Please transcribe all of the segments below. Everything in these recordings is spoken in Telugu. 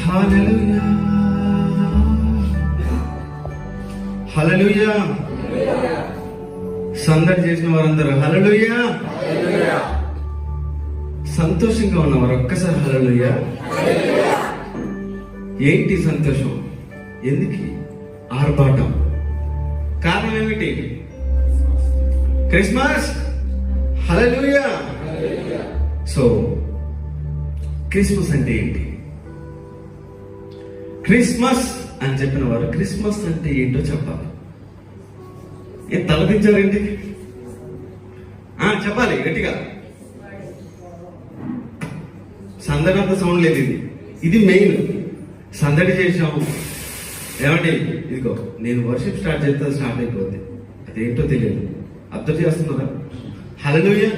హల్లెలూయా హల్లెలూయా. సందడి చేసిన వారందరూ హల్లెలూయా. సంతోషంగా ఉన్నవారు ఒక్కసారి హల్లెలూయా. ఏంటి సంతోషం? ఎందుకు ఆర్భాటం? కారణం ఏమిటి? క్రిస్మస్. హల్లెలూయా. సో క్రిస్మస్ అంటే ఏంటి? క్రిస్మస్ అని చెప్పిన వారు క్రిస్మస్ అంటే ఏంటో చెప్పాలి. ఏం తలదించారేంటి? చెప్పాలి గట్టిగా. సందడి అంత సౌండ్ లేదు. ఇది మెయిన్. సందడి చేసాము ఏమండి, ఇదిగో నేను వర్షిప్ స్టార్ట్ చేస్తే స్టార్ట్ అయిపోద్ది. అదేంటో తెలియదు. అర్థం చేస్తున్నారా? హల్లెలూయా.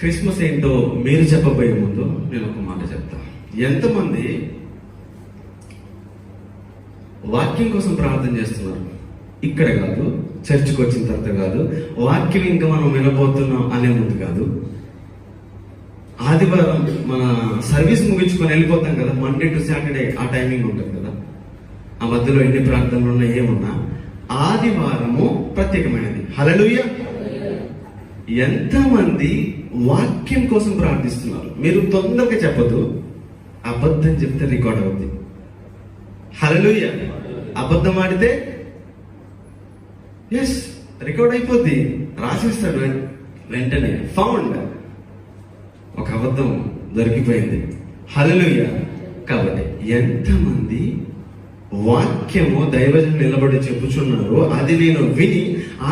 క్రిస్మస్ ఏంటో మీరు చెప్పబోయే ముందు నేను ఒక మాట చెప్తా. ఎంతమంది వాక్యం కోసం ప్రార్థన చేస్తున్నారు? ఇక్కడ కాదు, చర్చికి వచ్చిన తర్వాత కాదు, వాక్యం ఇంకా మనం వినబోతున్నాం అనే ముందు కాదు, ఆదివారం మన సర్వీస్ ముగించుకొని వెళ్ళిపోతాం కదా, మండే టు సాటర్డే ఆ టైమింగ్ ఉంటుంది కదా, ఆ మధ్యలో ఎన్ని ప్రార్థనలు ఉన్నా ఏమున్నా ఆదివారము ప్రత్యేకమైనది. హల్లెలూయా. ఎంతమంది వాక్యం కోసం ప్రార్థిస్తున్నారు? మీరు తొందరగా చెప్పదు, అబద్ధం చెప్తే రికార్డ్ అవుతుంది. హల్లెలూయా. అబద్ధం ఆడితే ఎస్ రికార్డ్ అయిపోద్ది, రాసిస్తాడు వెంటనే. ఫౌండ్, ఒక అబద్ధం దొరికిపోయింది. హల్లెలూయా. కాబట్టి ఎంతమంది వాక్యము దైవజనులు నిలబడి చెప్పుచున్నారు, అది నేను విని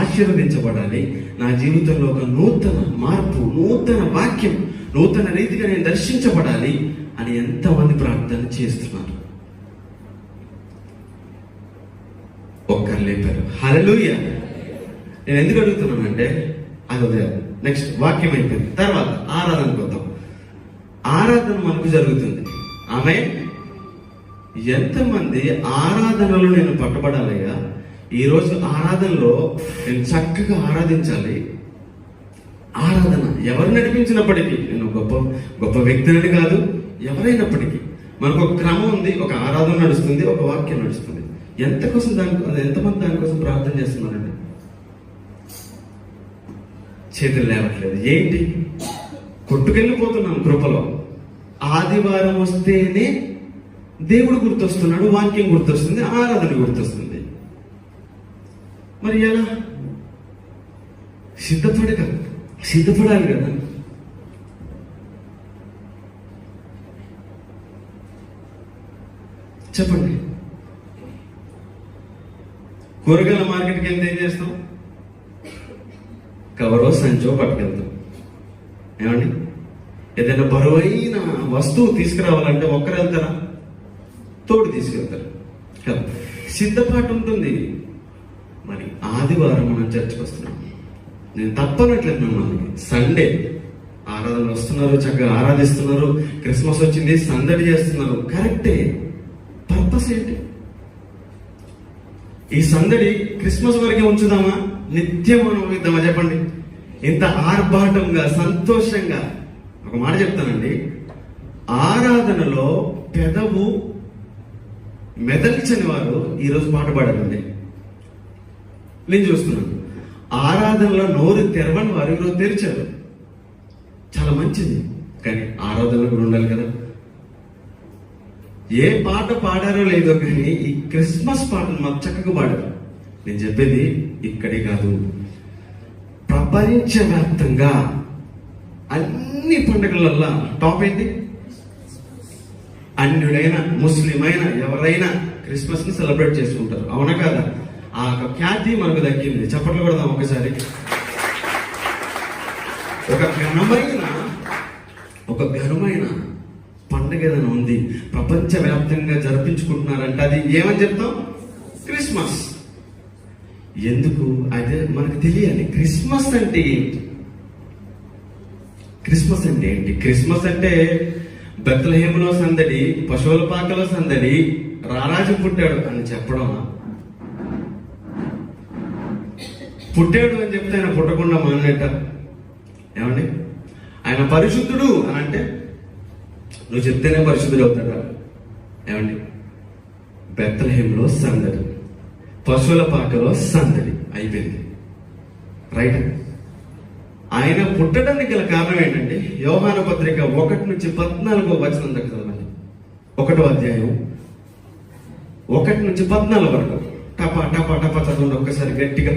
ఆశీర్వదించబడాలి, నా జీవితంలో ఒక నూతన మార్పు, నూతన వాక్యం, నూతన రీతిగా నేను దర్శించబడాలి అని ఎంతమంది ప్రార్థన చేస్తున్నారు? ఒక్కరు లేపారు. హల్లెలూయా. నేను ఎందుకు అడుగుతున్నానంటే అదే నెక్స్ట్ వాక్యం అయిపోయింది, తర్వాత ఆరాధనకు వద్దాం. ఆరాధన మనకు జరుగుతుంది. ఆమె ఎంతమంది ఆరాధనలో నేను పట్టబడాలయ్యా, ఈరోజు ఆరాధనలో నేను చక్కగా ఆరాధించాలి. ఆరాధన ఎవరు నడిపించినప్పటికీ, నేను గొప్ప గొప్ప వ్యక్తిని కాదు, ఎవరైనప్పటికీ మనకు ఒక క్రమం ఉంది, ఒక ఆరాధన నడుస్తుంది, ఒక వాక్యం నడుస్తుంది. ఎంతమంది దానికోసం ప్రార్థన చేస్తున్నారండి? చేతులు లేవట్లేదు. ఏంటి? కొట్టుకెళ్ళిపోతున్నాం కృపలో. ఆదివారం వస్తేనే దేవుడు గుర్తొస్తున్నాడు, వాక్యం గుర్తొస్తుంది, ఆరాధన గుర్తొస్తుంది. మరి ఎలా? సిద్ధపడాలి కదా. చెప్పండి. కూరగాయల మార్కెట్కి వెళ్తే ఏం చేస్తాం? కవరో సంచో పట్టుకెళ్తాం. ఏమండి? ఏదైనా బరువైన వస్తువు తీసుకురావాలంటే ఒక్కరు వెళ్తారా? తోడు తీసుకెళ్తారు కదా. సిద్ధపాటు ఉంటుంది. మరి ఆదివారం మనం చర్చకు వస్తున్నాం. నేను తప్పనట్లేదు మిమ్మల్ని. సండే ఆరాధన వస్తున్నారు, చక్కగా ఆరాధిస్తున్నారు, క్రిస్మస్ వచ్చింది, సందడి చేస్తున్నారు, కరెక్టే. పర్పస్ ఏంటి? ఈ సందడి క్రిస్మస్ వరకే ఉంచుదామా? నిత్యం అనుభవిద్దామా? చెప్పండి. ఇంత ఆర్భాటంగా, సంతోషంగా. ఒక మాట చెప్తానండి, ఆరాధనలో పెదవు మెదల్చని వారు ఈరోజు పాట పాడారండి. నేను చూస్తున్నాను. ఆరాధనలో నోరు తెరవని వారు ఈరోజు తెరిచారు. చాలా మంచిది, కానీ ఆరాధనలో కూడా ఉండాలి కదా. ఏ పాట పాడారో లేదో కానీ ఈ క్రిస్మస్ పాటను మాకు చక్కగా పాడారు. నేను చెప్పేది ఇక్కడే కాదు, ప్రపంచవ్యాప్తంగా అన్ని పండుగలల్లో టాప్ ఏంటి? అన్యుడైన, ముస్లిం అయినా ఎవరైనా క్రిస్మస్ ని సెలబ్రేట్ చేసుకుంటారు. అవునా కాదా? ఆ ఖ్యాతి మనకు దక్కింది. చప్పట్లు కొడదాం ఒకసారి. ఒక ఘనమైన పండుగ ఏదైనా ఉంది, ప్రపంచవ్యాప్తంగా జరిపించుకుంటున్నారంటే అది ఏమని చెప్తాం? క్రిస్మస్. ఎందుకు? అదే మనకు తెలియాలి. క్రిస్మస్ అంటే ఏంటి? క్రిస్మస్ అంటే ఏంటి? క్రిస్మస్ అంటే బెత్లెహేములో సందడి, పశువుల పాకలో సందడి, రారాజు పుట్టాడు అని చెప్పడం. పుట్టాడు అని చెప్తే ఆయన పుట్టకుండా మానేట? ఏమండి? ఆయన పరిశుద్ధుడు అని అంటే నువ్వు చెప్తేనే పరిశుద్ధుడు అవుతాడా? ఏమండి, బెత్లెహేంలో సందడి, పశువుల పాకలో సందడి అయిపోయింది. రైట్? ఆయన పుట్టడానికి గల కారణం ఏంటంటే యోహాను పత్రిక 1-14 వచనం దగ్గర చదవండి. 1వ అధ్యాయం 1-14 వరకు. టపా టపా టపా చదవండి ఒక్కసారి గట్టిగా.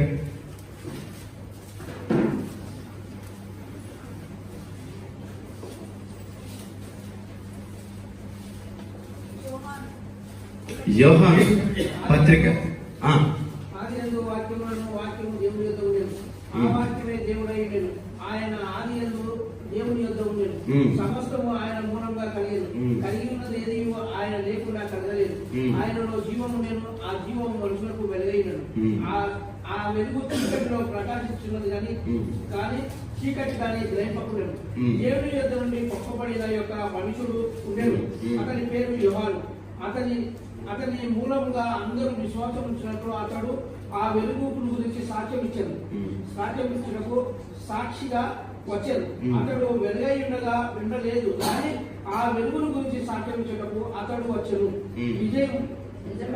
యోహాను పత్రిక. ఆయన ఆది యందు దేవుని యొద్ద ఉండెను. సమస్తము ఆయన మూలంగా కలిగేది. కలిగి ఉన్నది ఏది ఆయన లేకుండా కలగలేదు. ఆయనలో జీవము నేను, ఆ జీవము మనుషులకు వెలుగైనను. ఆ వెలుగు చీకటిలో ప్రకాశిస్తున్నది కానీ చీకటి కానీ గ్రహింపకూడదు. దేవుని యొద్ద నుండి పొక్కబడిన యొక్క మనుషుడు ఉండేను. అతని పేరు యోహాను. అతని మూలముగా అందరూ విశ్వాసం ఉంచినట్లు అతడు ఆ వెలుగు గురించి సాక్ష్యం ఇచ్చినప్పుడు సాక్షిగా వచ్చాడు. అతడు వెలుగై ఉండగా ఉండలేదు, కానీ ఆ వెలుగును గురించి సాక్ష్యం ఇచ్చేటప్పుడు అతడు వచ్చాడు.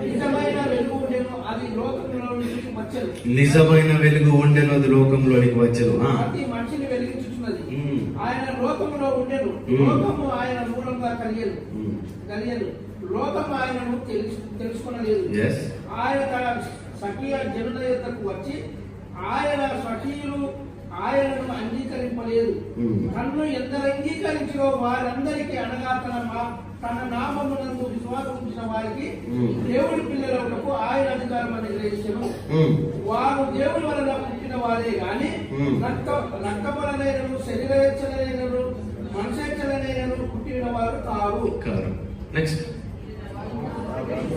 నిజమైన వెలుగు ఉండేను, అది లోకంలోనికి వచ్చాడు. నిజమైన వెలుగు ఉండేను, అది లోకంలోనికి వచ్చాడు. ప్రతి మనిషిని వెలిగించుచున్నది. ఆయన లోకంలో ఉండేను, లోకము ఆయన మూలంగా కలిగేది. లోకము ఆయనను తెలుసుకొనలేదు. ఆయన తన స్వకీయ జనుల యొద్దకు వచ్చి ఆయన స్వకీయులు ఆయనను అంగీకరింపలేదు. తన్ను ఎందరు అంగీకరించో వారందరికీ, అనగా తన నామమునందు విశ్వాసం ఉంచిన వారికి దేవుడి పిల్లలకు ఆయన అధికారం అనుగ్రహించను. వారు దేవుడి వలన పుట్టిన వారే గాని రక్తములనైనను శరీరేచ్ఛలనైనను మనసేచ్ఛలనైనను పుట్టిన వారు కారు. నెక్స్ట్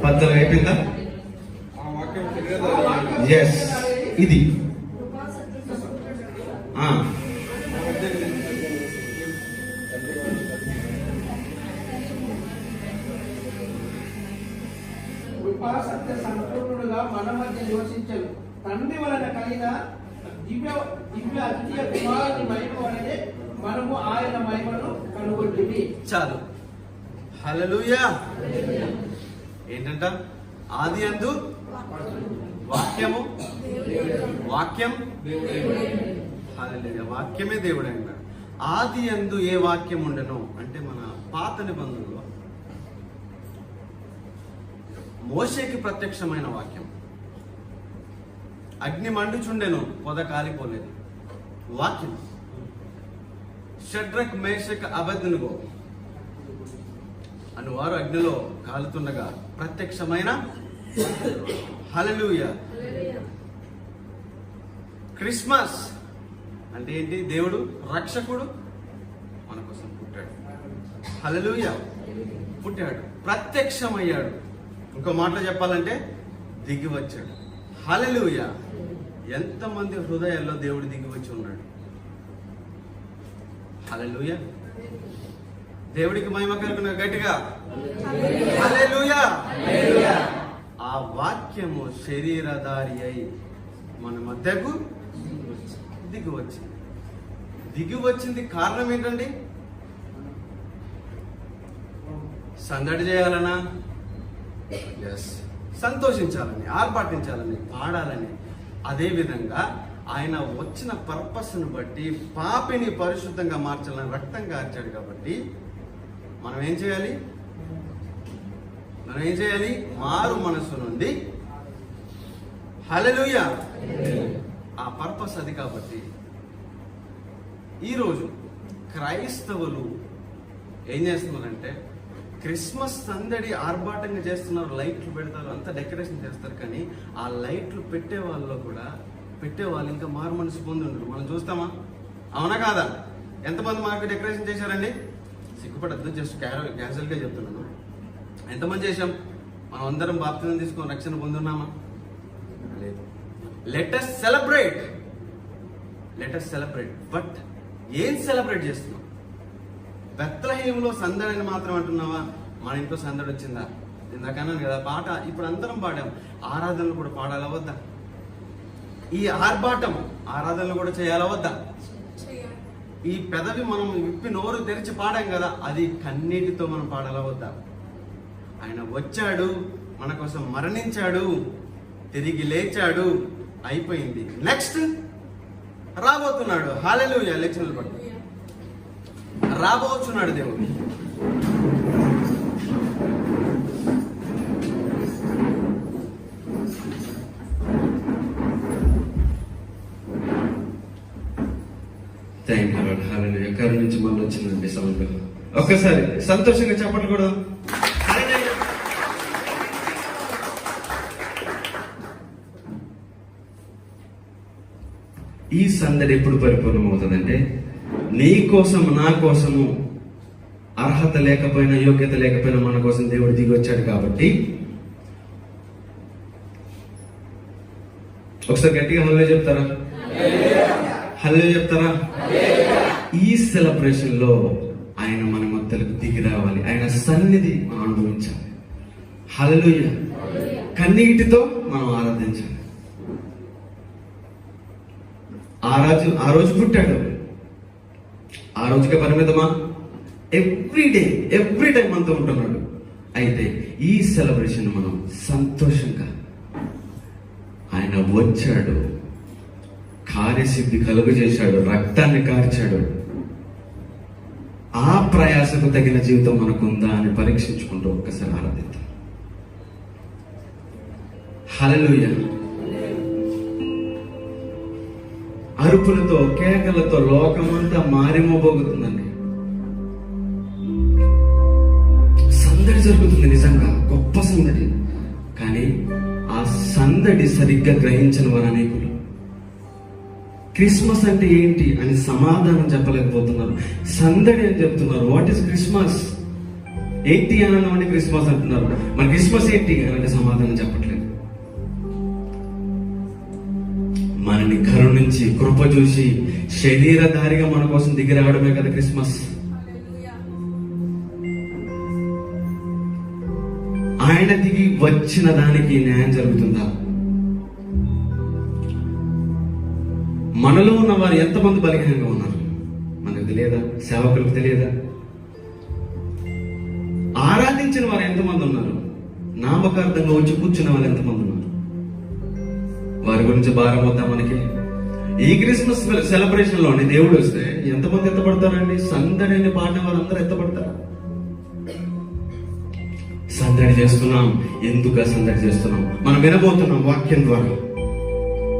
పద్ధతి అయిపోయిందా? ఎస్, ఇది సత్య సంపూర్ణుడుగా మన మధ్య నివసించను. తండ్రి వలన కలిగిన దివ్య అద్వితీయ కుమారుని మహిమ వలనే మనము ఆయన మహిమను కనుగొంటిమి. చాలు. హల్లెలూయా. ఏంటంట? ఆది యందు వాక్యం. హల్లెలూయా. వాక్యమే దేవుడు అంటాడు. ఆది యందు ఏ వాక్యం ఉండను అంటే మన పాత నిబంధనలో మోషేకి ప్రత్యక్షమైన వాక్యం. అగ్ని మండుచుండెను, పొద కాలిపోలేదు. వాక్యం. షడ్రక్ మేషక్ అబెద్నెగో అని వారు అగ్నిలో కాలుతుండగా ప్రత్యక్షమైన. హల్లెలూయా. క్రిస్మస్ అంటే ఏంటి? దేవుడు రక్షకుడు మన కోసం పుట్టాడు. హల్లెలూయా. పుట్టాడు, ప్రత్యక్షమయ్యాడు. ఇంకో మాటలో చెప్పాలంటే దిగి వచ్చాడు. హల్లెలూయా. ఎంతమంది హృదయాల్లో దేవుడు దిగి వచ్చి ఉన్నాడు. హల్లెలూయా. దేవుడికి మహిమ కలుగును గట్టిగా. హల్లెలూయా. ఆ వాక్యము శరీరధారి అయి మన మధ్యకు దిగి వచ్చింది. కారణం ఏంటండి? సందడి చేయాలనా? ఎస్. సంతోషించాలని, ఆర్భాటించాలని, పాడాలని. అదే విధంగా ఆయన వచ్చిన పర్పస్ను బట్టి పాపిని పరిశుద్ధంగా మార్చాలని రక్తం కార్చాడు. కాబట్టి మనం ఏం చేయాలి? మారు మనసు నుండి. హల్లెలూయా. ఆ పర్పస్ అది. కాబట్టి ఈరోజు క్రైస్తవులు ఏం చేస్తున్నారంటే క్రిస్మస్ సందడి ఆర్భాటంగా చేస్తున్నారు. లైట్లు పెడతారు, అంతా డెకరేషన్ చేస్తారు. కానీ ఆ లైట్లు పెట్టే వాళ్ళు ఇంకా మారు మనసు పొంది ఉండరు. మనం చూస్తామా? అవునా కాదా? ఎంతమంది మాకు డెకరేషన్ చేశారండి? సిగ్గుపడద్దు, జస్ట్ క్యాజువల్గా చెప్తున్నాను. ఎంతమంది చేశాం? మనం అందరం బాప్తిజం తీసుకొని రక్షణ పొందున్నామా? లేదు. Let us celebrate. బట్ ఏం సెలబ్రేట్ చేస్తున్నాం? బెత్లెహేములో సందడిని మాత్రం అంటున్నావా? మన ఇంట్లో సందడి వచ్చిందా? ఇందాకన్నాను కదా పాట. ఇప్పుడు అందరం పాడాం. ఆరాధనలు కూడా పాడాలా వద్దా? ఈ ఆరాధనలు కూడా చేయాలా వద్దా? ఈ పెదవి మనం విప్పి నోరు తెరిచి పాడాం కదా, అది కన్నీటితో మనం పాడాలా వద్దా? ఆయన వచ్చాడు, మన కోసం మరణించాడు, తిరిగి లేచాడు, అయిపోయింది. నెక్స్ట్ రాబోతున్నాడు. హల్లెలూయా. ఎలక్షన్లు పట్టు రాబోతున్నాడు దేవుడు. Thank you lord. హల్లెలూయా. ఎక్కడి నుంచి మళ్ళీ వచ్చిందండి సౌండ్? ఒక్కసారి సంతోషంగా చెప్పండి కూడా. ఈ సందడి ఎప్పుడు పరిపూర్ణం అవుతుందంటే, నీ కోసం నా కోసము అర్హత లేకపోయినా యోగ్యత లేకపోయినా మన కోసం దేవుడు దిగి వచ్చాడు కాబట్టి. ఒకసారి గట్టిగా హల్లెలూయా చెప్తారా? హల్లెలూయా చెప్తారా? ఈ సెలబ్రేషన్ లో ఆయన మన మధ్యలకు దిగి రావాలి, ఆయన సన్నిధి మనం అనుభవించాలి. హల్లెలూయా. కన్నీటితో మనం ఆరాధించాలి. ఆ రోజు పుట్టాడు, ఆ రోజుకే పరిమితమా? ఎవ్రీ టైం మనతో ఉంటున్నాడు. అయితే ఈ సెలబ్రేషన్ మనం సంతోషంగా, ఆయన వచ్చాడు, కార్యసిద్ధి కలుగు చేశాడు, రక్తాన్ని కార్చాడు, ఆ ప్రయాసకు తగిన జీవితం మనకుందా అని పరీక్షించుకుంటూ ఒక్కసారి ఆరాధిద్దాం. హల్లెలూయా. అరుపులతో కేకలతో లోకమంతా మారిమోబోగుతుందండి. సందడి జరుగుతుంది, నిజంగా గొప్ప సందడి. కానీ ఆ సందడి సరిగ్గా గ్రహించిన వారు అనేకులు. క్రిస్మస్ అంటే ఏంటి అని సమాధానం చెప్పలేకపోతున్నారు. సందడి అని చెప్తున్నారు. What is Christmas? ఏంటి అని క్రిస్మస్ అంటున్నారు. మరి క్రిస్మస్ ఏంటి అని సమాధానం చెప్పట్లేదు. మనని కరుణించి కృప చూసి శరీరధారిగా మన కోసం దిగి రావడమే కదా క్రిస్మస్. ఆయన దిగి వచ్చిన దానికి న్యాయం జరుగుతుందా? మనలో ఉన్న వారు ఎంతమంది బలహీనంగా ఉన్నారు మనకు తెలియదా? సేవకులకు తెలియదా? ఆరాధించిన వారు ఎంతమంది ఉన్నారు? నామకార్థంగా వచ్చి కూర్చున్న వాళ్ళు ఎంతమంది ఉన్నారు? వారి గురించి భారం వద్దా మనకి? ఈ క్రిస్మస్ సెలబ్రేషన్ లోని దేవుడు వస్తే ఎంతమంది ఎత్తపడతారండి? సందడిని పాడిన వారందరూ ఎత్తపడతారు. సందడి చేస్తున్నాం. ఎందుకు సందడి చేస్తున్నాం? మనం వినబోతున్నాం వాక్యం ద్వారా.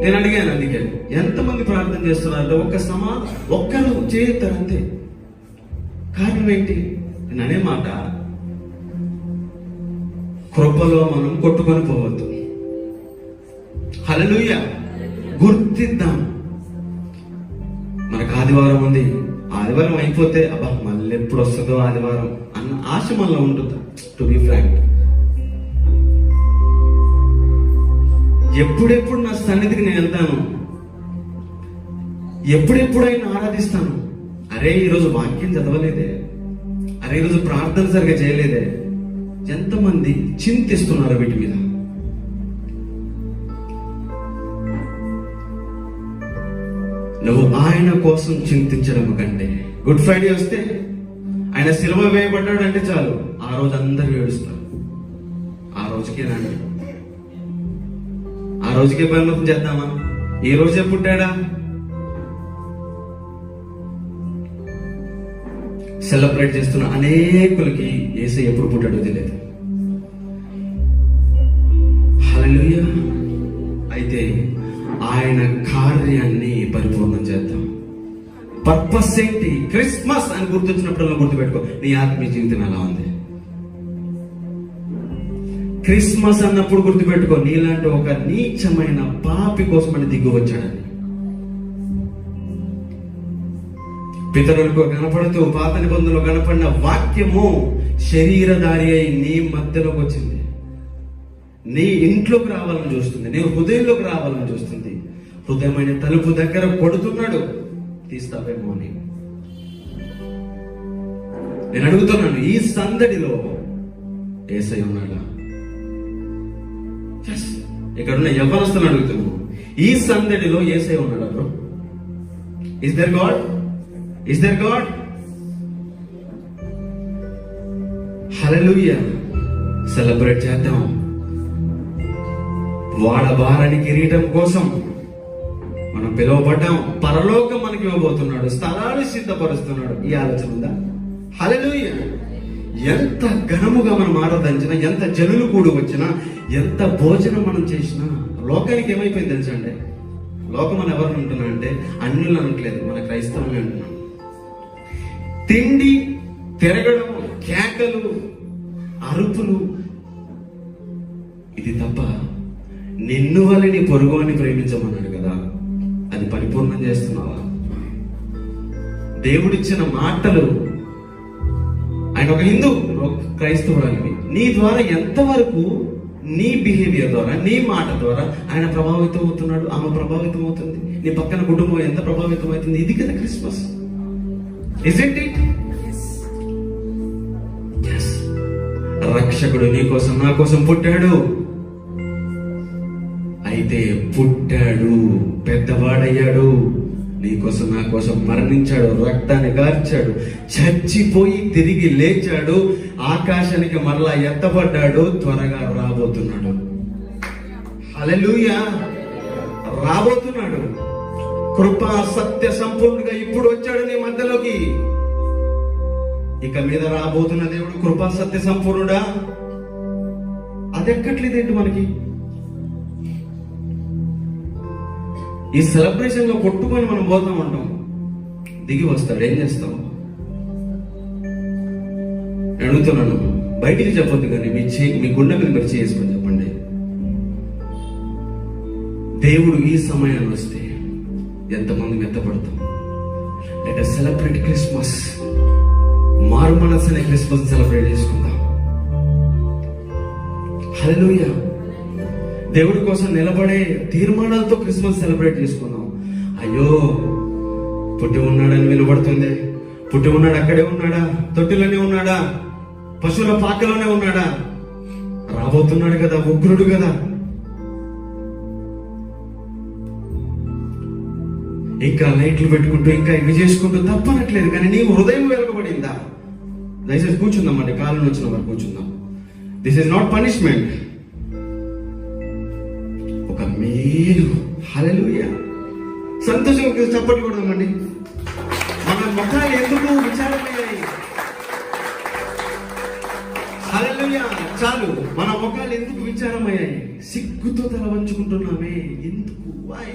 నేను అడిగాను అందుకే, ఎంతమంది ప్రార్థన చేస్తున్నారంటే ఒక్కరు చేస్తారు అంతే. కారణం ఏంటి? నేను అనే మాట, కృపలో మనం కొట్టుకొని పోవద్దు. హల్లెలూయా. గుర్తిద్దాం. మనకు ఆదివారం ఉంది, ఆదివారం అయిపోతే అబ్బా మళ్ళీ ఎప్పుడు వస్తుందో ఆదివారం అన్న ఆశ మనలో ఉంటుంది. టు బి ఫ్రాంక్, ఎప్పుడెప్పుడు నా సన్నిధికి నేను వెళ్తాను, ఎప్పుడెప్పుడైనా ఆరాధిస్తాను. అరే ఈరోజు వాక్యం చదవలేదే, అరే ఈరోజు ప్రార్థన సరిగా చేయలేదే. ఎంతమంది చింతిస్తున్నారు వీటి మీద? నువ్వు ఆయన కోసం చింతించడం కంటే, గుడ్ ఫ్రైడే వస్తే ఆయన సిలువ వేయబడ్డాడు అంటే చాలు, ఆ రోజు అందరూ ఏడుస్తారు. ఆ రోజుకే రండి, ఆ రోజుకే పరిమితం చేద్దామా? ఈ రోజే పుట్టాడా? సెలబ్రేట్ చేస్తున్న అనేకులకి యేసు ఎప్పుడు పుట్టాడో తెలియదు. హల్లెలూయా. అయితే ఆయన కార్యాన్ని పరిపూర్ణం చేద్దాం. పర్పస్ ఏంటి? క్రిస్మస్ అని గుర్తొచ్చినప్పుడు గుర్తుపెట్టుకో, నీ ఆత్మీయ జీవితం ఎలా ఉంది. క్రిస్మస్ అన్నప్పుడు గుర్తుపెట్టుకో, నీలాంటి ఒక నీచమైన పాపి కోసం అని దిగు వచ్చాడని. పితరులకు కనపడుతూ పాత నిబంధనలో కనపడిన వాక్యము శరీరధారి అయి నీ మధ్యలోకి వచ్చింది. నీ ఇంట్లోకి రావాలని చూస్తుంది, నీ హృదయంలోకి రావాలని చూస్తుంది. హృదయమైన తలుపు దగ్గర కొడుతున్నాడు, తీస్తావేమో అని. నేను అడుగుతున్నాను, ఈ సందడిలో యేసయ్య ఉన్నాడా? ఇక్కడున్న యవ్వనస్తులను అడుగుతున్నాను, ఈ సందడిలో యేసయ్య ఉన్నాడా bro? Is there God? Is there God? Hallelujah. Celebrate చేద్దాం. వాడబారని కిరీటం కోసం మనం పిలువబడ్డాం. పరలోకం మనకి ఇవ్వబోతున్నాడు, స్థలాలు సిద్ధపరుస్తున్నాడు. ఈ ఆలోచన ఉందా? హల్లెలూయా. ఎంత ఘనముగా మనం ఆరాధించినా, ఎంత జనులు కూడి వచ్చినా, ఎంత భోజనం మనం చేసినా, లోకానికి ఏమైపోయింది తెలుసా అండి? లోకం అని ఎవరిని అంటున్నా అంటే అన్యులు అనట్లేదు, మన క్రైస్తవుని అంటున్నాం. తిండి, తిరగడం, కేకలు, అరుపులు, ఇది తప్ప నిన్ను వల్ల నీ పొరుగు అని ప్రేమించమన్నాడు కదా, అది పరిపూర్ణం చేస్తున్నావా? దేవుడిచ్చిన మాటలు, ఆయన ఒక హిందూ, ఒక క్రైస్తవురాలివి, నీ ద్వారా ఎంతవరకు నీ బిహేవియర్ ద్వారా, నీ మాట ద్వారా ఆయన ప్రభావితం అవుతున్నాడు, ఆమె ప్రభావితం అవుతుంది, నీ పక్కన కుటుంబం ఎంత ప్రభావితం అవుతుంది. ఇది కదా క్రిస్మస్. Isn't it? yes. రక్షకుడు నీ కోసం, నా కోసం పుట్టాడు. అయితే పుట్టాడు, పెద్దవాడయ్యాడు, నీ కోసం, నా కోసం మరణించాడు, రక్తాన్ని గార్చాడు, చచ్చిపోయి తిరిగి లేచాడు, ఆకాశానికి మరలా ఎత్తబడ్డాడు, త్వరగా రాబోతున్నాడు. హల్లెలూయా. రాబోతున్నాడు. కృపా సత్య సంపూర్ణంగా ఇప్పుడు వచ్చాడు నీ మధ్యలోకి. ఇక మీద రాబోతున్న దేవుడు కృపా సత్య సంపూర్ణుడా? అది ఎక్కట్లేదేంటి మనకి? ఈ సెలబ్రేషన్ లో కొట్టుకొని మనం పోతాం అంటాం, దిగి వస్తాడు, ఏం చేస్తాం? అడుగుతున్నాను, బయటికి చెప్పొద్దు కానీ మీ గుండె మీద మీరు చేసుకొని చెప్పండి. దేవుడు ఈ సమయాన్ని వస్తే ఎంతమంది మెత్తపడతాం? Let us celebrate Christmas. మారు మనసు అనే క్రిస్మస్ సెలబ్రేట్ చేసుకుందాం. హల్లెలూయా. దేవుడి కోసం నిలబడే తీర్మానాలతో క్రిస్మస్ సెలబ్రేట్ చేసుకున్నాం. అయ్యో, పుట్టి ఉన్నాడని వినబడుతుంది. పుట్టి ఉన్నాడు, అక్కడే ఉన్నాడా? తొట్టిలోనే ఉన్నాడా? పశువుల పాకలోనే ఉన్నాడా? రాబోతున్నాడు కదా, ఉగ్రుడు కదా. ఇంకా లైట్లు పెట్టుకుంటూ, ఇంకా ఇవి చేసుకుంటూ తప్పనట్లేదు, కానీ నీవు హృదయం వెలగబడిందా? దయచేసి కూర్చుందామండి, కాళ్ళు వచ్చిన వారు కూర్చుందాం. దిస్ ఇస్ నాట్ పనిష్మెంట్, ఒక మేలు. హల్లెలూయా. సంతోషంగా చప్పట్లు కొడదామండి. మన ముఖాలు ఎందుకు విచారమయ్యాయి? హల్లెలూయా. చాలు, మన ముఖాలు ఎందుకు విచారమయ్యాయి? సిగ్గుతో తల వంచుకుంటున్నామే ఎందుకు? వై?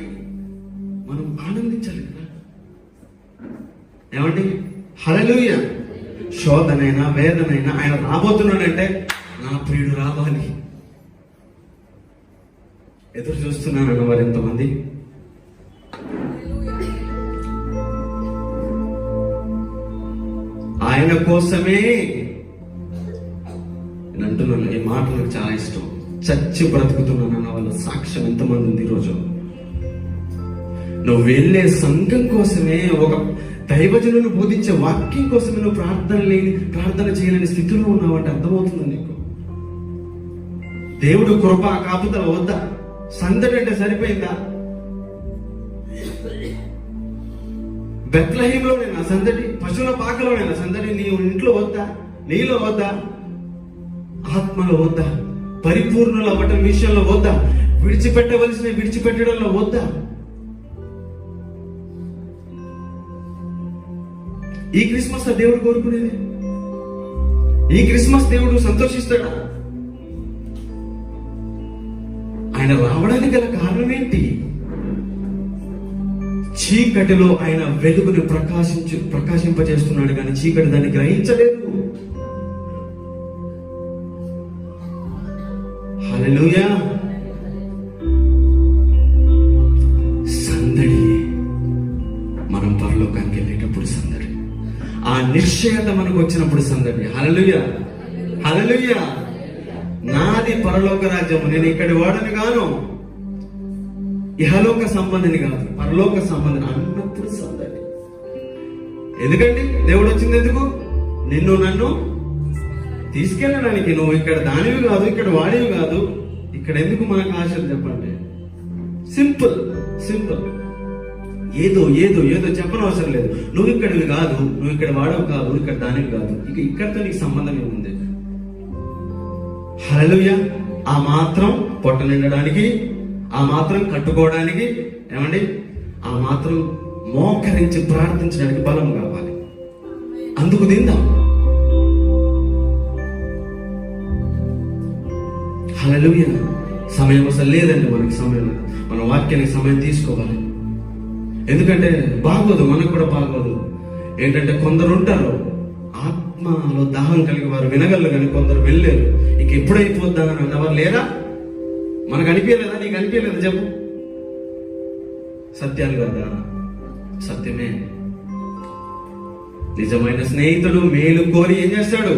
మనం ఆనందించాలి కదా. ఏమండి? హల్లెలూయా. శోధనైనా వేదనైనా ఆయన రాబోతున్నాడంటే నా ప్రియుడు రావాలి, ఎదురు చూస్తున్నాను అన్నవారు ఎంతమంది? ఆయన కోసమే నేను అంటున్నాను. ఈ మాట నాకు చాలా ఇష్టం. చచ్చి బ్రతుకుతున్నాను అన్న వాళ్ళ సాక్ష్యం ఎంతమంది ఉంది ఈరోజు? నువ్వు వెళ్ళే సంఘం కోసమే, ఒక దైవజనులను బోధించే వాక్యం కోసమే నువ్వు ప్రార్థన చేయలేని స్థితిలో ఉన్నావంటే అర్థమవుతుంది నీకు. దేవుడు కృప కాపుదల వద్దా? సందడి అంటే సరిపోయిందా? బెత్లెహేంలోనేనా సందడి? పశువుల పాకలోనేనా సందడి? నీ ఇంట్లో వద్దా? నీలో వద్దా? ఆత్మలో వద్దా? పరిపూర్ణులు అవ్వటం విషయంలో వద్దా? విడిచిపెట్టవలసిన విడిచిపెట్టడంలో వద్దా? ఈ క్రిస్మస్ దేవుడు కోరుకునేది? ఈ క్రిస్మస్ దేవుడు సంతోషిస్తాడా? ఆయన రావడానికి గల కారణం ఏంటి? చీకటిలో ఆయన వెలుగుని ప్రకాశింపజేస్తున్నాడు, కానీ చీకటి దాన్ని గ్రహించలేదు. హల్లెలూయా. సందడి, మనం పరలోకానికి వెళ్ళేటప్పుడు సందడి, ఆ నిశ్చయత మనకు వచ్చినప్పుడు సందడి. హల్లెలూయా. హల్లెలూయా. నాది పరలోక రాజ్యము, నేను ఇక్కడి వాడని గాను, ఇహలోక సంబంధిని కాదు, పరలోక సంబంధిని అన్నప్పుడు సందడి. ఎందుకండి దేవుడు వచ్చింది ఎందుకు? నిన్ను నన్ను తీసుకెళ్ళడానికి. నువ్వు ఇక్కడ దానివి కాదు, ఇక్కడ వాడివి కాదు. ఇక్కడ ఎందుకు మనకు ఆశలు చెప్పండి? Simple simple. ఏదో ఏదో ఏదో చెప్పనవసరం లేదు. నువ్వు ఇక్కడివి కాదు, నువ్వు ఇక్కడ వాడవు కాదు, ఇక్కడ దానివి కాదు. ఇక ఇక్కడితో నీకు సంబంధం ఏముంది? హల్లెలూయా. ఆ మాత్రం పొట్ట నిండడానికి, ఆ మాత్రం కట్టుకోవడానికి, ఏమండి, ఆ మాత్రం మోకరించి ప్రార్థించడానికి బలం కావాలి. అందుకు తిందాం. హల్లెలూయా. సమయం అసలు లేదండి మనకి. సమయం, మన వాక్యానికి సమయం తీసుకోవాలి. ఎందుకంటే బాగోదు, మనకు కూడా బాగోదు. ఏంటంటే కొందరు ఉంటారు ఆత్మలో దాహం కలిగి వారు వినగలరు, కానీ కొందరు వెళ్ళలేరు. ఇంక ఎప్పుడైపోద్దామని అన్నవారు లేరా? మనకు అనిపించలేదా? నీకు అనిపించలేదా? చెప్పు. సత్యాలు కదా, సత్యమే. నిజమైన స్నేహితుడు మేలు కోరి ఏం చేస్తాడు?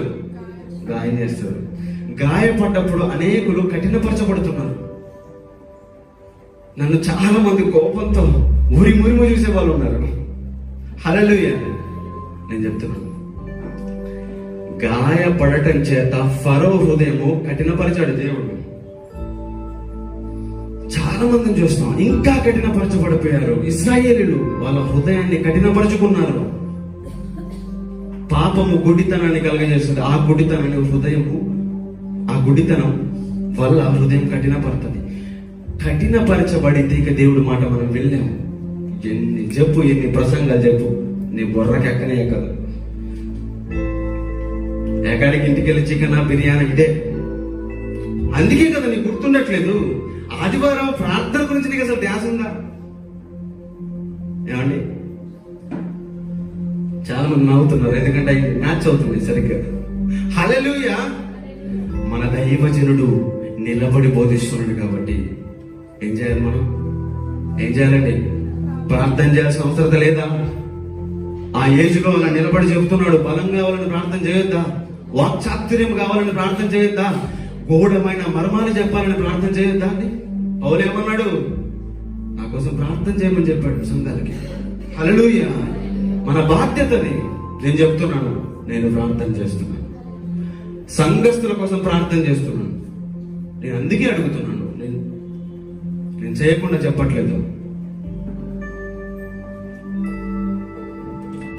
గాయం చేస్తాడు. గాయపడ్డప్పుడు అనేకులు కఠినపరచబడుతున్నారు. నన్ను చాలా మంది కోపంతో మురిము చూసే వాళ్ళు ఉన్నారు. హల్లెలూయా. నేను చెప్తున్నాను, గాయపడటం చేత ఫరో హృదయము కఠినపరిచాడు దేవుడు. చాలా మందిని చూస్తాం ఇంకా కఠినపరచబడిపోయారు. ఇశ్రాయేలీయులు వాళ్ళ హృదయాన్ని కఠినపరుచుకున్నారు. పాపము గుడితనాన్ని కలుగజేస్తుంది. ఆ గుడితనాన్ని హృదయము, ఆ గుడితనం వల్ల హృదయం కఠినపడుతుంది. కఠినపరచబడితే ఇక దేవుడి మాట మనం వెళ్ళాము. ఎన్ని చెప్పు, ఎన్ని ప్రసంగాలు చెప్పు, నీ బుర్రకి ఎక్కనే ఎక్కదు. ఎక్కడికి ఇంటికి వెళ్ళి చికెన్ బిర్యానీ ఇదే. అందుకే కదా నీకు గుర్తుండట్లేదు. ఆదివారం ప్రార్థన గురించి నీకు అసలు ధ్యాస ఉందా? ఏమండి, చాలా మంది నవ్వుతున్నారు, ఎందుకంటే మ్యాచ్ అవుతుంది సరిగ్గా. హల్లెలూయా. మన దైవజనుడు నిలబడి బోధిస్తున్నాడు కాబట్టి ఏం చేయాలి? మనం ఏం చేయాలండి? ప్రార్థన చేయాల్సిన అవసరం లేదా? ఆ ఏజ్లో అలా నిలబడి చెబుతున్నాడు. బలం కావాలని ప్రార్థన చేయొద్దా? వాక్చాతుర్యం కావాలని ప్రార్థన చేయొద్దా? గూఢమైన మర్మాలు చెప్పాలని ప్రార్థన చేయొద్దా అండి? పౌలు ఏమన్నాడు? నా కోసం ప్రార్థన చేయమని చెప్పాడు సంఘాలకి. హల్లెలూయా. మన బాధ్యతని నేను చెప్తున్నాను. నేను ప్రార్థన చేస్తున్నాను, సంఘస్థుల కోసం ప్రార్థన చేస్తున్నాను. నేను అందుకే అడుగుతున్నాను, నేను చేయకుండా చెప్పట్లేదు.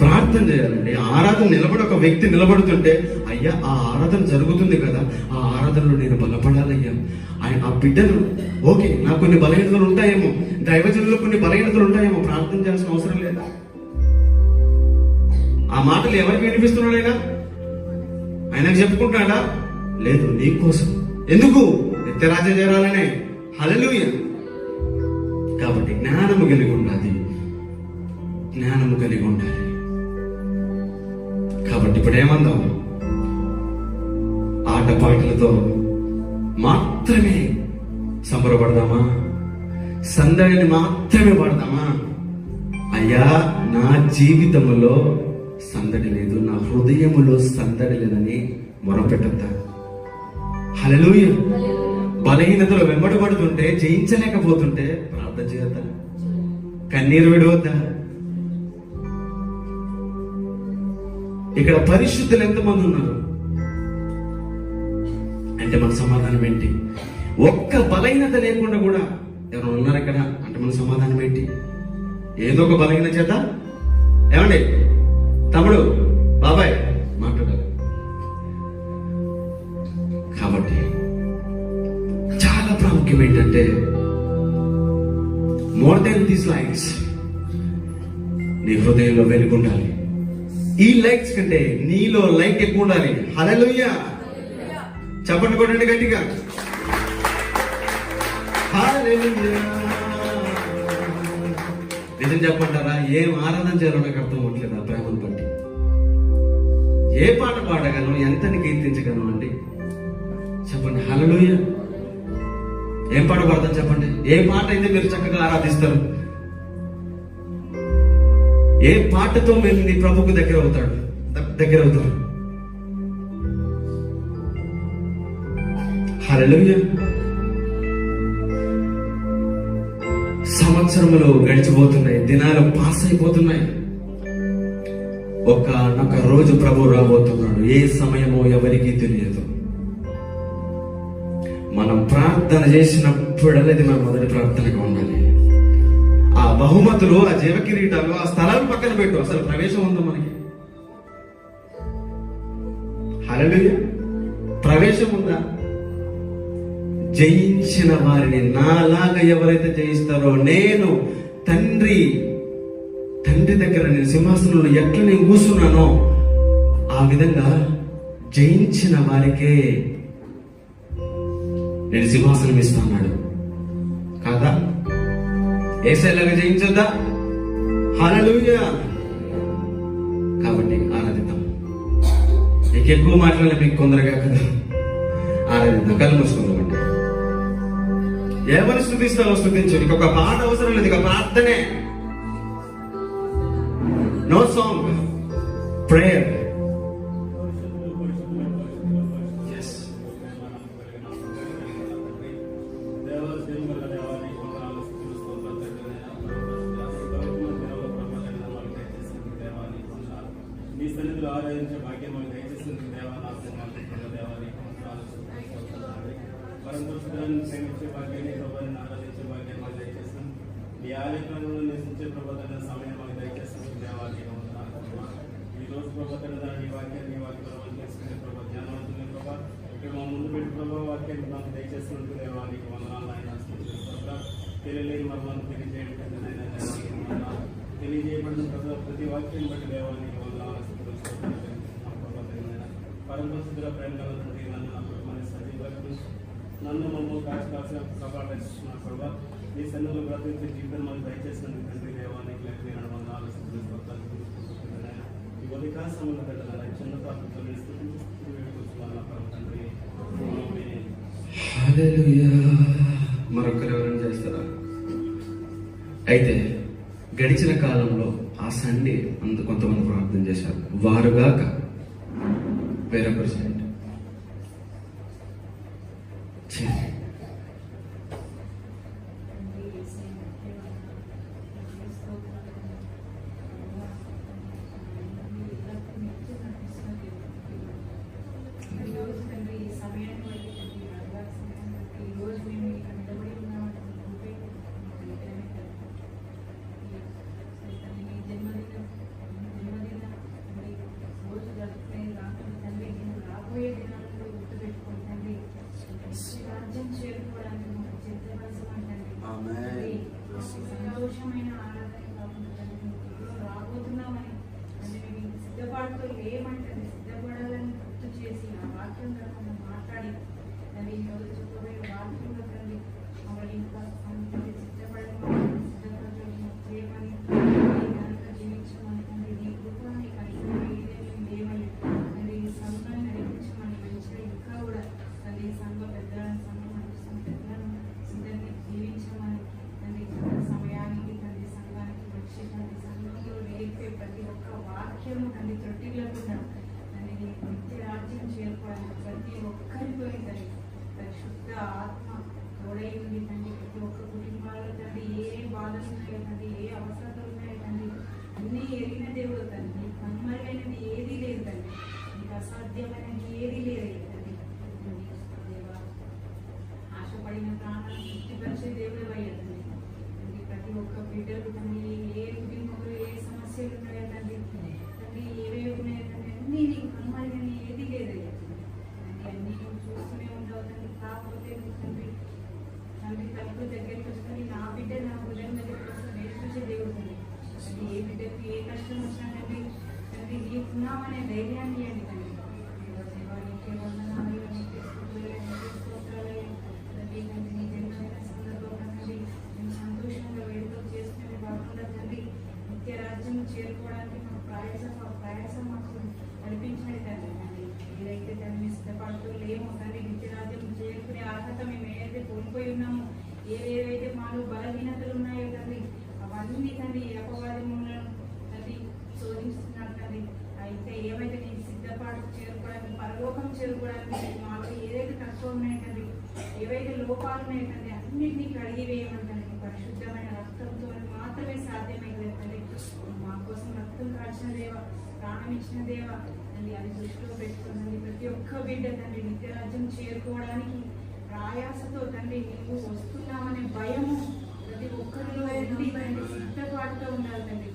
ప్రార్థన చేయాలండి. ఆరాధన నిలబడి ఒక వ్యక్తి నిలబడుతుంటే, అయ్యా ఆ ఆరాధన జరుగుతుంది కదా, ఆ ఆరాధనలో నేను బలపడాలయ్యా. ఆ బిడ్డను, ఓకే నాకు కొన్ని బలహీనతలు ఉంటాయేమో, దైవజనులు కొన్ని బలహీనతలు ఉంటాయేమో, ప్రార్థన చేయాల్సిన అవసరం లేదా? ఆ మాటలు ఎవరికి వినిపిస్తున్నాడైనా? ఆయనకు చెప్పుకుంటాడా? లేదు, నీ కోసం. ఎందుకు? నిత్యరాజ్యం చేరాలనే. హల్లెలూయా. కాబట్టి జ్ఞానము కలిగి ఉండాలి, జ్ఞానము కలిగి ఉండాలి. కాబట్టి ఇప్పుడు ఏమందాం? ఆటపాటలతో మాత్రమే సంబరపడదామా? సందడిని మాత్రమే పడదామా? అయ్యా, నా జీవితంలో సందడి లేదు, నా హృదయములో సందడి లేదని మొరపెట్టద్దా? హల్లెలూయా. బలహీనతలో వెంబడబడుతుంటే, జయించలేకపోతుంటే ప్రార్థన చేయొద్దా? కన్నీరు విడవద్దా? ఇక్కడ పరిశుద్ధులు ఎంతమంది ఉన్నారు అంటే మన సమాధానం ఏంటి? ఒక్క బలహీనత లేకుండా కూడా ఎవరు ఉన్నారు ఇక్కడ అంటే మన సమాధానం ఏంటి? ఏదో ఒక బలహీన చేత, ఏమండి తమ్ముడు, బాబాయ్ మాట్లాడాలి. కాబట్టి చాలా ప్రాముఖ్యం ఏంటంటే, మోర్ దెన్ దీస్ లైట్స్, నీ హృదయంలో వెలుగుండాలి. ఈ లైట్స్ కంటే నీలో లైట్ ఎక్కువ ఉండాలి. హల్లెలూయా. చప్పట్లు కొట్టండి గట్టిగా. హల్లెలూయా. నిజం చెప్పంటారా? ఏం ఆరాధన చేయాలో నాకు అర్థం అవ్వట్లేదు. ఆ ప్రేమను బట్టి ఏ పాట పాడగలను, ఎంతని కీర్తించగలను అండి? చెప్పండి. హల్లెలూయా. ఏం పాట పాడతాను చెప్పండి? ఏ పాట అయితే మీరు చక్కగా ఆరాధిస్తారు? ఏ పాటతో మీరు నీ ప్రభుకు దగ్గర అవుతారు? హల్లెలూయా. సంవత్సరములు గడిచిపోతున్నాయి, దినాలు పాస్ అయిపోతున్నాయి. ఒక్క రోజు ప్రభు రాబోతున్నాడు. ఏ సమయమో ఎవరికీ తెలియదు. మనం ప్రార్థన చేసినప్పుడల్లా మన మొదటి ప్రార్థనగా ఉండాలి. ఆ బహుమతులు, ఆ జీవ కిరీటాలు, ఆ స్థలాలు పక్కన పెట్టు. అసలు ప్రవేశం ఉందా మనకి? హల్లెలూయా. ప్రవేశం ఉందా? జయించిన వారిని నాలాగా ఎవరైతే జయిస్తారో, నేను తండ్రి దగ్గర నేను సింహాసనంలో ఎట్లా నేను కూర్చున్నానో ఆ విధంగా జయించిన వారికే నేను సింహాసనం ఇస్తాన్నాడు కాదా? యేసయ్యలాగా జయించొద్దా? హల్లెలూయా. కాబట్టి ఆరాధిద్దాం. నీకు ఎక్కువ మాట్లాడాలి, మీకు కొందరుగా కదా. ఆరాధిద్దాం. కళ్ళు మూసుకుందామండి. ఎవరిని స్తుతిస్తావో స్తుతించు. నీకు ఒక పాట అవసరం లేదు, ఇక ప్రార్థనే. No song, prayer. మీ సన్నిధిలో ఆరాధించే భాగ్యం మాకు దయచేస్తుంది దేవా. పరమపురుషులను ప్రేమించే భాగ్యాన్ని, ప్రభుత్వాన్ని ఆరాధించే భాగ్యాన్ని మాకు దయచేస్తుంది. మీ ఆలయంలో నివసించే ప్రభుత్వ సమయం మాకు దయచేస్తుంది దేవానికి. ఈ రోజు ప్రభుత్వం ఈ వాక్యాన్ని చేసుకునే ప్రభావ జ్ఞానవంతుని ప్రభావ ఇక్కడ మా ముందు పెట్టి ప్రభావ వాక్యాన్ని మాకు దయచేస్తున్నందుకు దేవానికి వందనాలు. ఆయన తెలియలేని మర్మాన్ని తెలియజేయబడిన ప్రతి వాక్యం బట్టి దేవానికి వందనాలు. పరమపురుషుల ప్రేమ తండ్రి, నన్ను నా కుటుంబాన్ని సజీవులకు నన్ను మమ్మల్ని కాచి కాపాడుతున్న ప్రభావ మీ సన్నిధిలో బ్రతికే జీవితం మనకు దయచేసినందుకు తండ్రి దేవానికి లెక్కలేని వందనాలు. ఈ ఉదయకాలంలో పెట్టాలి చిన్న ప్రార్థనతో పరమ తండ్రి. హల్లెలూయా. మరొకరు ఎవరైనా చేస్తారా? అయితే గడిచిన కాలంలో ఆ సండే కొంతమంది ప్రార్థన చేశారు. వారుగాక వేరొకరు చేయండి. సంతోషమైన ఆరాధన కాకుండా రాబోతున్నామని అంటే మేము సిద్ధపాటుతో ఏమంటే సిద్ధపడాలని గుర్తు చేసి ఆ వాక్యం కాకుండా మాట్లాడి అది ఎవరు చెప్పబోయే వాక్యంలో కండి మమ్మల్ని ఇంకా సిద్ధపడమని సిద్ధపడమని చేయమని కనుక జీవించమని తండ్రి నీ కృపాన్ని కలిసి ఏదైనా లేవని తండ్రి ఈ సంఘాన్ని నడిపించమని మంచిగా ఇంకా కూడా తండ్రి ఈ సంఘ పెద్దలను పెద్దలను సిద్ధంగా జీవించమని తండ్రి సమయానికి తండ్రి సంఘానికి వచ్చి తండ్రి సంఘంలో నేర్పే ప్రతి ఒక్క వాక్యము తండ్రి త్రుటిల్లకుండా తండ్రి నీ నిత్య రాజ్యం చేరుకోవడానికి ప్రతి ఒక్కరితో తండ్రి పరిశుద్ధ ఆత్మ తోడై ఉంది తండ్రి. ప్రతి ఒక్క కుటుంబాల్లో తండ్రి ఏ బాధలు ఉన్నాయో తండ్రి, ఏ అవసరాలు ఉన్నాయో తండ్రి, అన్నీ ఎరిగిన దేవుడు తండ్రి. నీకు కనుమరుగైనది ఏదీ లేదు తండ్రి, నీకు అసాధ్యమైనది ఏదీ లేదు తండ్రి. దేవా ఆశపడిన ప్రాణాలను తృప్తిపరిచే దేవుడు అయ్యా తండ్రి. ప్రతి ఒక్క బిడ్డలు తండ్రి ఏ కుటుంబంలో ఏ సమస్యలు ఉన్నాయో తండ్రి, తండ్రి ఏవే ఉన్నాయో తండ్రి, అన్నీ నీకు కనుమరుగని ఏది లేదయ్యా తండ్రి. అన్నీ నువ్వు చూస్తూనే ఉంటావు తండ్రి. కాకపోతే నువ్వు తండ్రి తండ్రి తలుపు దగ్గరికి వస్తుంది, నా బిడ్డ నా హృదయం దగ్గరికి వస్తుంది నేర్పించే దేవుడు తండ్రి. తండ్రి ఏ బిడ్డకి ఏ కష్టం వచ్చినా తండ్రి తండ్రి నీకున్నామనే ధైర్యాన్ని ఇవ్వండి తండ్రి. నీకే వందనాలు, నీకే స్తుతులు, నీకే స్తోత్రాలు తండ్రి. తండ్రి నీ జన్మదిన సందర్భంగా తండ్రి మేము సంతోషంగా వేడుకలు చేసుకునే కాకుండా తండ్రి నిత్య రాజ్యం చేరుకోవడానికి మాకు ప్రయాసం మాకు నడిపించండి తండ్రి. తండ్రి ఏదైతే తండ్రి సిద్ధపడుతూ లేమో తండ్రి నిత్య రాజ్యం చేరుకునే అర్హత మేము ఏదైతే కోల్పోయి ఉన్నామో, ఏవేవైతే మాలో బలహీనతలు ఉన్నాయో తండ్రి అవన్నీ తండ్రి అపవాదములను తండ్రి శోధిస్తున్నాడు తండ్రి. అయితే ఏవైతే నేను సిద్ధపాటు చేరుకోవడానికి పరలోకం చేరుకోవడానికి మాలో ఏదైతే తక్కువ ఉన్నాయో తండ్రి, ఏవైతే లోపాలు ఉన్నాయో తండ్రి అన్నింటినీ కడిగి వేయమంటాను. పరిశుద్ధమైన రక్తంతో మాత్రమే సాధ్యమైంది తండ్రి. మా కోసం రక్తం కాల్చిన దేవ, ప్రాణం ఇచ్చిన దేవ తండ్రి, అది దృష్టిలో పెట్టుకుంటుంది. ప్రతి ఒక్క బిడ్డ తండ్రి నిత్యరాజ్యం చేరుకోవడానికి ప్రయాసతో తండ్రి నీవు వస్తున్నామనే భయము ప్రతి ఒక్కరిలో ఉండి తండ్రి సిద్ధపాటుతో ఉండాలి తండ్రి.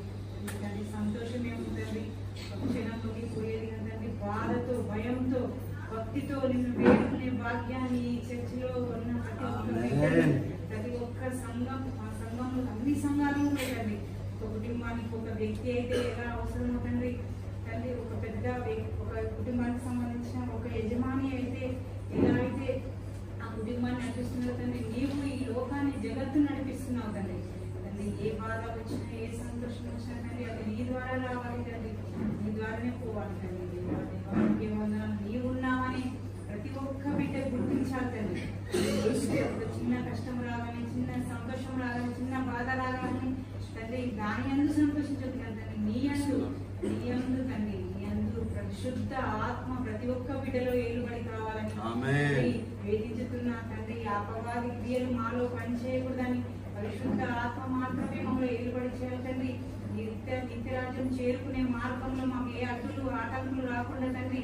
తండ్రి సంతోషమే ఉంటుంది క్షణంలోకి పోయేది తండ్రి. బాధతో భయంతో భక్తితో నిన్ను వేడుకునే అనే భాగ్యాన్ని ఈ చర్చిలో ఉన్న ఆమేన్. ప్రతి ఒక్క సంఘం, ఆ సంఘంలో అన్ని సంఘాలు తండ్రి, ఒక కుటుంబానికి ఒక వ్యక్తి అయితే ఎలా అవసరమో తండ్రి, తండ్రి ఒక పెద్ద ఒక కుటుంబానికి సంబంధించిన ఒక యజమాని అయితే ఎలా అయితే ఆ కుటుంబాన్ని నడిపిస్తున్నావు తండ్రి, నీవు ఈ లోకాన్ని జగత్తు నడిపిస్తున్నావు తండ్రి. తండ్రి ఏ బాధ వచ్చినా ఏ సంతోషం వచ్చినా తండ్రి అది నీ ద్వారా రావాలి తండ్రి, నీ ద్వారానే పోవాలి తండ్రి. దేవానికి వందనాలు. నీవు ఉన్నావని ప్రతి ఒక్క బిడ్డ గుర్తించాలి తండ్రి. ఒక చిన్న కష్టం రాగానే, చిన్న సంతోషం రాగానే, చిన్న బాధ రాగానే తండ్రి దాని అందు సంతోషించదు తండ్రి, నీ అందు తండ్రి, నీ అందు పరిశుద్ధ ఆత్మ ప్రతి ఒక్క బిడ్డలో ఏలుబడి కావాలని ఆమేన్. వేధించుతున్న తండ్రి అపవాది క్రియలు మాలో పనిచేయకూడదని పరిశుద్ధ ఆత్మ మాత్రమే మమ్మల్ని ఏలుబడి చేయాలి తండ్రి. నిత్యరాజ్యం చేరుకునే మార్గంలో మాకు ఏ అడ్డులు ఆటంకులు రాకుండా తండ్రి,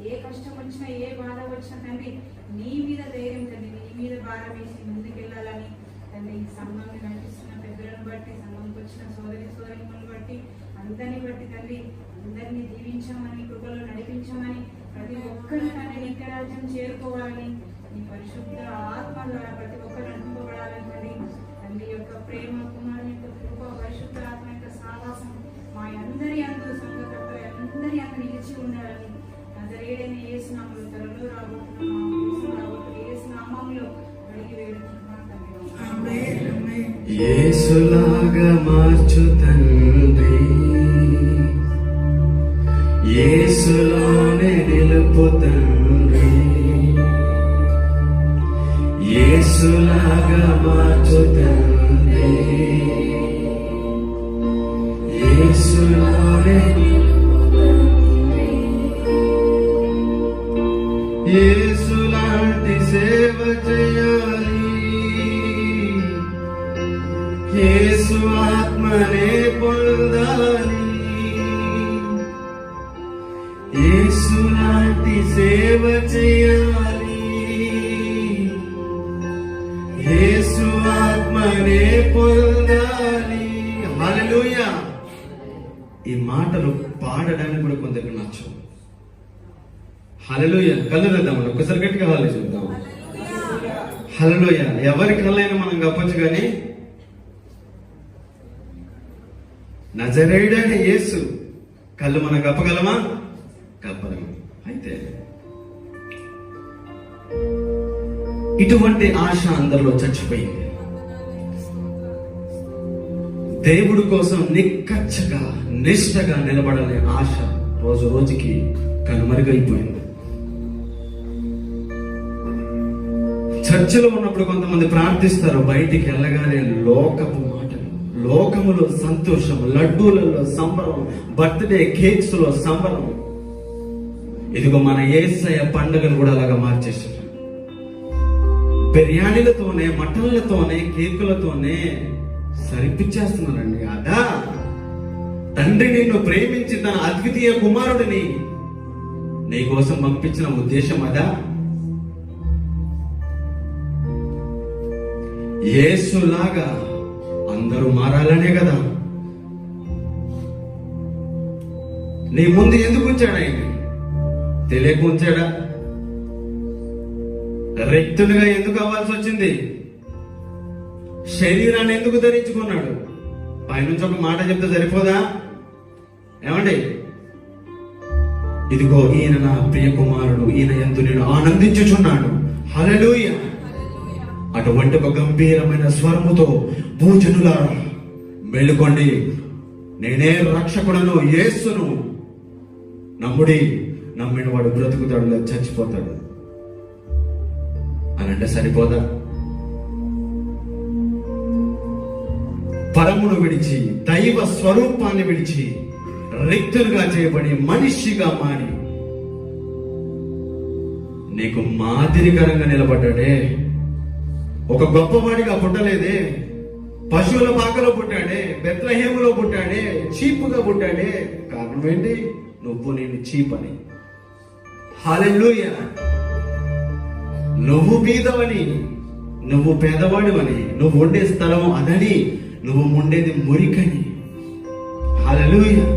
ఏ కష్టం వచ్చినా ఏ బాధ వచ్చినా తండ్రి నీ మీద ధైర్యం తండ్రి, నీ మీద భారం వేసి ముందుకెళ్ళాలని తండ్రి ఈ సంఘాన్ని నడిపిస్తున్న పెద్దలను బట్టి, సంఘంకి వచ్చిన సోదరులను బట్టి, అందరిని బట్టి తండ్రి అందరినీ దీవించమని, కృపలో నడిపించమని, ప్రతి ఒక్కరు తండ్రి నిత్యరాజ్యం చేరుకోవాలని, నీ పరిశుద్ధ ఆత్మ ద్వారా ప్రతి ఒక్కరు నడిపింపబడాలని తండ్రి. తండ్రి యొక్క ప్రేమ, కుమారుని యొక్క కృప, పరిశుద్ధ ఆత్మ యొక్క సావాసం మా అందరి అందు, సంఘకర్తల అందరి అందు నిలిచి ఉండాలని నజరేయుడైన యేసు నామములో త్వరలో రాబోతున్న యేసు నామములో అడిగి వేడుకుంటున్నాను తండ్రి. యేసులాగా మార్చు తండ్రి, యేసులోనే నిలుపు తండ్రి, యేసులాగా మార్చు తండ్రి, యేసులోనే యేసులాంటి సేవ చేయాలి, యేసు ఆత్మనే పొందాలి, యేసులాంటి సేవ చేయాలి, యేసు ఆత్మనే పొందాలి. హల్లెలూయా. ఈ మాటలు పాడడానికి కూడా కొందరికి నచ్చవు. హల్లెలూయా. కళ్ళుద్దాం, ఒక్కసారి గట్టిగా హాలే చూద్దాం. హల్లెలూయా. ఎవరి కళ్ళైనా మనం కప్పచ్చు, కానీ నజరేయుడైన యేసు కళ్ళు మనం కప్పగలమా? కప్పలేము. అయితే ఇటువంటి ఆశ అందరిలో చచ్చిపోయింది. దేవుడి కోసం నిక్కచ్చగా నిష్టగా నిలబడలే ఆశ రోజు రోజుకి కనుమరుగైపోయింది. చర్చిలో ఉన్నప్పుడు కొంతమంది ప్రార్థిస్తారు, బయటికి వెళ్ళగానే లోకపు మాటలు, లోకములో సంతోషం, లడ్డూలలో సంబరం, బర్త్డే కేక్స్ లో సంబరం. ఇదిగో మన యేసయ్య పండుగను కూడా అలాగా మార్చేశారు. బిర్యానీలతోనే, మటన్లతోనే, కేకులతోనే సరిపిచ్చేస్తున్నారండి. అదా తండ్రి నిన్ను ప్రేమించి తన అద్వితీయ కుమారుడిని నీ కోసం పంపించిన ఉద్దేశం అదా? యేసులాగా అందరూ మారాలనే కదా. నీ ముందు ఎందుకు ఉంచాడు ఆయన? తెలియక ఉంచాడా? రెక్తులుగా ఎందుకు అవ్వాల్సి వచ్చింది? శరీరాన్ని ఎందుకు ధరించుకున్నాడు? పైనుంచి ఒక మాట చెప్తే సరిపోదా? ఏమండి, ఇదిగో ఈయన నా ప్రియ కుమారుడు, ఈయన యందు నేను ఆనందించుచున్నాడు. హల్లెలూయా. అటువంటి ఒక గంభీరమైన స్వరముతో భూజనులారా మేలుకోండి, నేనే రక్షకుడను, యేసును నమ్ముడి, నమ్మిన వాడు బ్రతుకుతాడు లేదా చచ్చిపోతాడు అని అంటే సరిపోదా? పరమును విడిచి, దైవ స్వరూపాన్ని విడిచి, రిక్తులుగా చేయబడి మనిషిగా మారి నీకు మాదిరికరంగా నిలబడ్డాడే. ఒక గొప్పవాడిగా పుట్టలేదే, పశువుల పాకలో పుట్టాడే, బెత్లెహేములో పుట్టాడే, చీపుగా పుట్టాడే. కారణం ఏంటి? నువ్వు నేను చీప్ అని. హల్లెలూయా. నువ్వు బీదవని, నువ్వు పేదవాడివని, నువ్వు ఉండే స్థలం అదని, నువ్వు ఉండేది మురికని. హల్లెలూయా.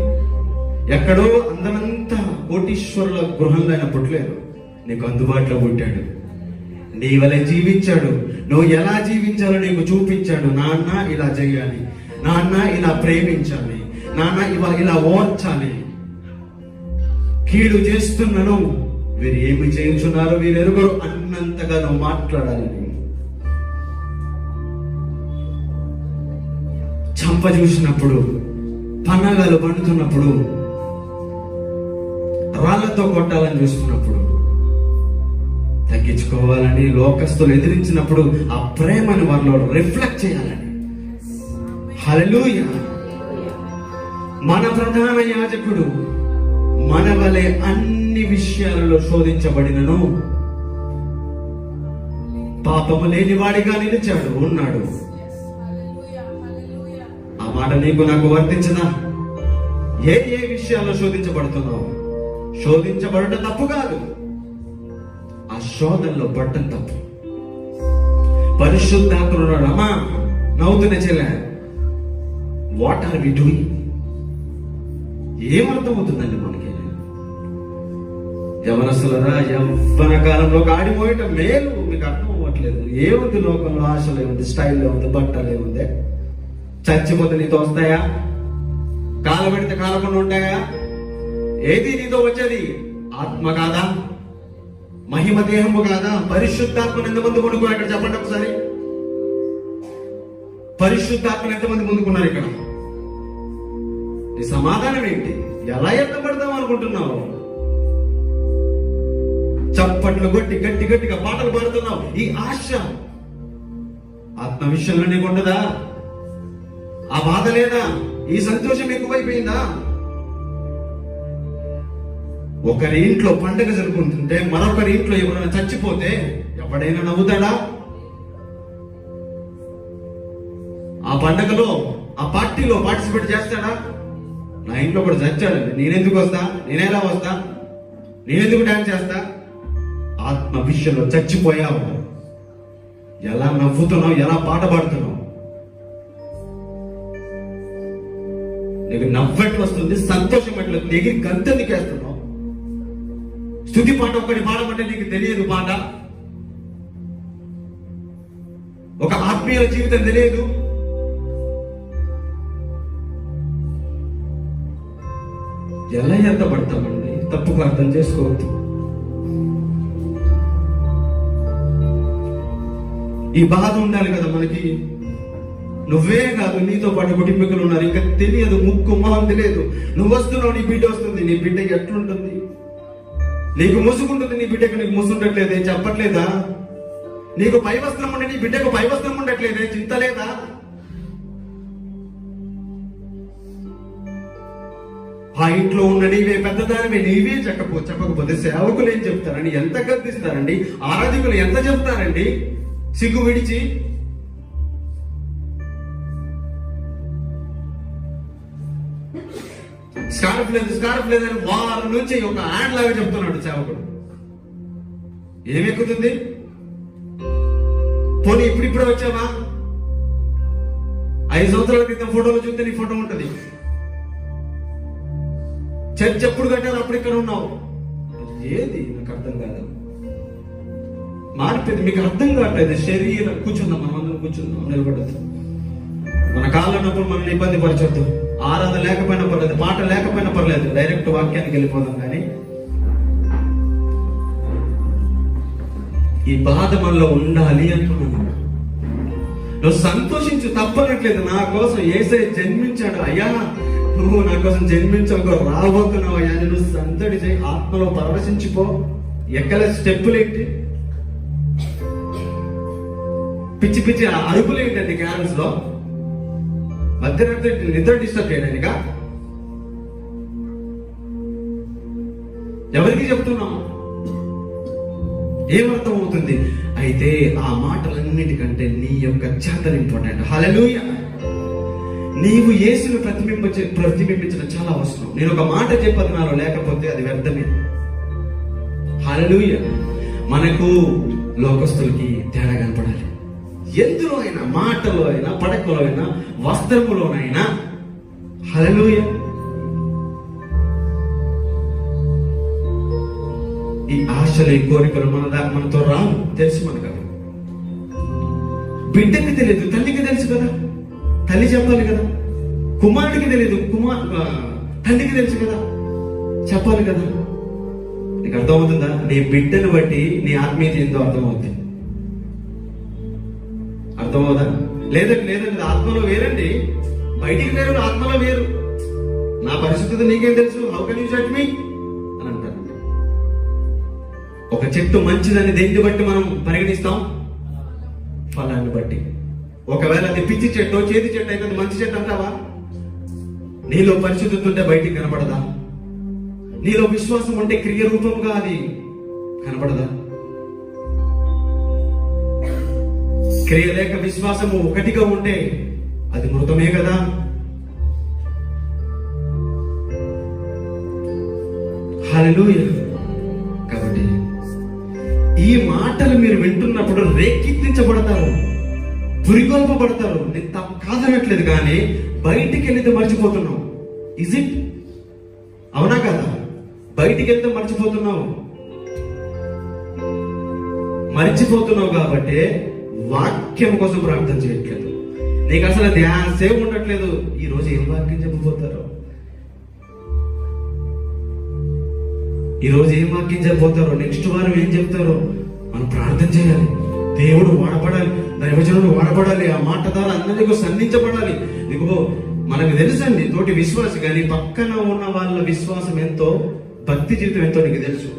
ఎక్కడో అందరంతా కోటీశ్వరుల గృహంలో ఆయన పుట్టలేదు. నీకు అందుబాటులో పుట్టాడు, నీ వలె జీవించాడు. నువ్వు ఎలా జీవించాలో నీకు చూపించాడు. నాన్న ఇలా చేయాలి, నాన్న ఇలా ప్రేమించాలి, నాన్న ఇలా ఓర్చాలి, కీడు చేస్తున్నాను, వీరు ఏమి చేయించున్నారో వీరు ఎరుగరు అన్నంతగా నువ్వు మాట్లాడాలి. చంప చూసినప్పుడు, పన్నాగాలు పండుతున్నప్పుడు, రాళ్లతో కొట్టాలని చూస్తున్నప్పుడు, తగ్గించుకోవాలని లోకస్తులు ఎదిరించినప్పుడు ఆ ప్రేమను వారిలో రిఫ్లెక్ట్ చేయాలని. హల్లెలూయా. మన ప్రధాన యాజకుడు మన వలె అన్ని విషయాలలో శోధించబడినను పాపము లేనివాడిగా నిలిచాడు, ఉన్నాడు. ఆ మాట నీకు నాకు వర్తించదా? ఏ ఏ విషయాల్లో శోధించబడుతున్నావు? శోధించబడటం తప్పు కాదు, ఆ శోధనలో పడ్డం తప్పు. పరిశుద్ధాత్ముడు అమ్మా నవ్వుతున్న చెల్లె, వాట్ ఆర్ వి డూయింగ్? ఏమర్థం అవుతుందండి మనకి? యవనస్తులరా, యవ్వన కాలంలో ఆడిపోయటం మేలు, మీకు అర్థం అవ్వట్లేదు. ఏముంది లోకంలో? ఆశలు ఏముంది, స్టైల్ ఏముంది, బట్టలు ఏముంది? చచ్చిపోతే నీతో వస్తాయా? కాల పెడితే కాలకుండా ఉంటాయా? ఏది నీతో వచ్చేది? ఆత్మ కాదా? మహిమ దేహము కాదా? పరిశుద్ధాత్మను ఎంతమంది ముందుకున్నారు ఇక్కడ? చెప్పండి ఒకసారి. పరిశుద్ధాత్మను ఎంతమంది ముందుకున్నారు ఇక్కడ? నీ సమాధానం ఏంటి? ఎలా ఎత్తపడతాం అనుకుంటున్నావు? చప్పట్లు కొట్టి గట్టి గట్టిగా పాటలు పాడుతున్నావు. ఈ ఆశ ఆత్మ విషయంలో నీకు ఉండదా? ఆ బాధ లేదా? ఈ సంతోషం ఎక్కువైపోయిందా? ఒకరి ఇంట్లో పండుగ జరుపుకుంటుంటే మరొకరి ఇంట్లో ఎవరైనా చచ్చిపోతే ఎవడైనా నవ్వుతాడా? ఆ పండుగలో, ఆ పార్టీలో పార్టిసిపేట్ చేస్తాడా? నా ఇంట్లో కూడా చచ్చాడండి, నేనెందుకు వస్తా? నేనేలా వస్తా? నేనెందుకు డాన్స్ చేస్తా? ఆత్మ విషయంలో చచ్చిపోయావు. ఎలా నవ్వుతున్నావు, ఎలా పాట పాడుతున్నావు? నీకు నవ్వెట్లు వస్తుంది, సంతోషం ఎట్లు వస్తుంది, ఎగిరి గంతెందుకేస్తున్నావు? స్తుతి పాట ఒక్కటి పాడమంటే నీకు తెలియదు పాట? ఒక ఆత్మీయ జీవితం తెలియదు? ఎలా ఎంత పడతామండి? తప్పుగా అర్థం చేసుకోవద్దు. ఈ బాధ ఉండాలి కదా మనకి. నువ్వే కాదు, నీతో పాటు కుటుంబీకులు ఉన్నారు, ఇంకా తెలియదు, ముక్కు మొహం తెలియదు. నువ్వు వస్తున్నావు, నీ బిడ్డ వస్తుంది, నీ బిడ్డ ఎట్లుంటుంది? నీకు ముసుగుంటుంది, నీ బిడ్డకు నీకు ముసుండట్లేదే? చెప్పట్లేదా? నీకు పై వస్త్రం ఉండే నీ బిడ్డకు పై వస్త్రం ఉండట్లేదే? చింత లేదా? ఆ ఇంట్లో ఉన్న నీవే పెద్దదానివే, నీవే చెప్పకపోతే సేవకులు ఏం చెప్తారండి? ఎంత గద్దిస్తారండి? ఆరాధికులు ఎంత చెప్తారండి? సిగ్గు విడిచి స్కార్ఫ్ లేదని వారం నుంచి ఒక యాడ్ లాగా చెప్తున్నాడు సేవకుడు. ఏమెక్కుతుంది? పోనీ ఇప్పుడిప్పుడే వచ్చావా? 5 సంవత్సరాల క్రితం ఫోటోలు చూస్తే నీ ఫోటో ఉంటుంది. చర్చ్ ఎప్పుడు కట్టారు? అప్పుడు ఇక్కడ ఉన్నావు. ఏది నాకు అర్థం కాదు. మారిపోయింది, మీకు అర్థం కావట్లేదు. శరీరం కూర్చుందాం, మనం అందరం కూర్చుందాం, నిలబడద్దు. మన కాళ్ళన్నప్పుడు మనల్ని ఇబ్బంది పరచొద్దు. ఆరాధన లేకపోయినా పర్లేదు, పాట లేకపోయినా పర్లేదు, డైరెక్ట్ వాక్యానికి వెళ్ళిపోదాం. కానీ ఈ బాధ మనలో ఉండాలి అంటున్నాను. నువ్వు సంతోషించు, తప్పనట్లేదు. నా కోసం యేసయ్య జన్మించాడు అయ్యా, నువ్వు నా కోసం జన్మించావు, రాబోతున్నావు అయ్యా, నువ్వు సందడి చేయి, ఆత్మలో పరవశించిపో. ఎక్కలే స్టెప్పులేంటి, పిచ్చి పిచ్చి అరుపులేంటండి క్యారల్స్ లో? మధ్యరాత్రి నిద్ర డిస్టర్బ్ చేయడానిక? ఎవరికి చెప్తున్నాము? ఏమర్థం అవుతుంది? అయితే ఆ మాటలన్నిటికంటే నీ యొక్క చేతలు ఇంపార్టెంట్. హల్లెలూయా. నీవు యేసును ప్రతిబింబించడం చాలా అవసరం. నేను ఒక మాట చెప్పదు నాలో లేకపోతే అది వ్యర్థమే. హల్లెలూయా. మనకు లోకస్తులకి తేడా కనపడాలి. ఎందులో అయినా, మాటలో అయినా, పడకలో అయినా, వస్త్రములోనైనా. హల్లెలూయా. ఈ ఆశలు, ఈ కోరికలు మనతో రావు, తెలుసు మనకు. బిడ్డకి తెలియదు, తల్లికి తెలుసు కదా, తల్లి చెప్పాలి కదా. కుమారుడికి తెలియదు, తండ్రికి తెలుసు కదా, చెప్పాలి కదా. నీకు అర్థమవుతుందా? నీ బిడ్డను బట్టి నీ ఆత్మీయత ఎంతో అర్థమవుతుంది. అర్థమవుదా? లేదండి ఆత్మలో వేరండి, బయటికి వేరు, ఆత్మలో వేరు. నా పరిస్థితి నీకేం తెలుసు, how can you judge me అని అంటారు. ఒక చెట్టు మంచిదని దేన్ని బట్టి మనం పరిగణిస్తాం? ఫలాన్ని బట్టి. ఒకవేళ అది పిచ్చి చెట్టు, చేతి చెట్టు అయితే అది మంచి చెట్టు అంటావా? నీలో పరిశుద్ధత ఉంటే బయటికి కనపడదా? నీలో విశ్వాసం ఉంటే క్రియ రూపంగా అది కనపడదా? క్రియ లేక విశ్వాసము ఒకటిగా ఉంటే అది మృతమే కదా. హల్లెలూయా. కాబట్టి ఈ మాటలు మీరు వింటున్నప్పుడు రేకెత్తించబడతారు, పురికొల్పబడతారు. నేను కాదనట్లేదు, కానీ బయటికి వెళ్తే మర్చిపోతున్నావు. Is it? అవునా కదా? బయటికి వెళ్తే మర్చిపోతున్నావు కాబట్టి వాక్యం కోసం ప్రార్థన చేయట్లేదు. నీకు అసలు ధ్యాసే ఉండట్లేదు. ఈ రోజు ఏం వాక్యం చెప్పబోతారో, నెక్స్ట్ వారం ఏం చెప్తారో మనం ప్రార్థన చేయాలి. దేవుడు వాడబడాలి, దైవజనుడు వాడబడాలి, ఆ మాట ద్వారా అందరికీ సంధించబడాలి. ఇదిగో మనకు తెలుసండి, తోటి విశ్వాసి, కానీ పక్కన ఉన్న వాళ్ళ విశ్వాసం ఎంతో, భక్తి జీవితం ఎంతో నీకు తెలుసు.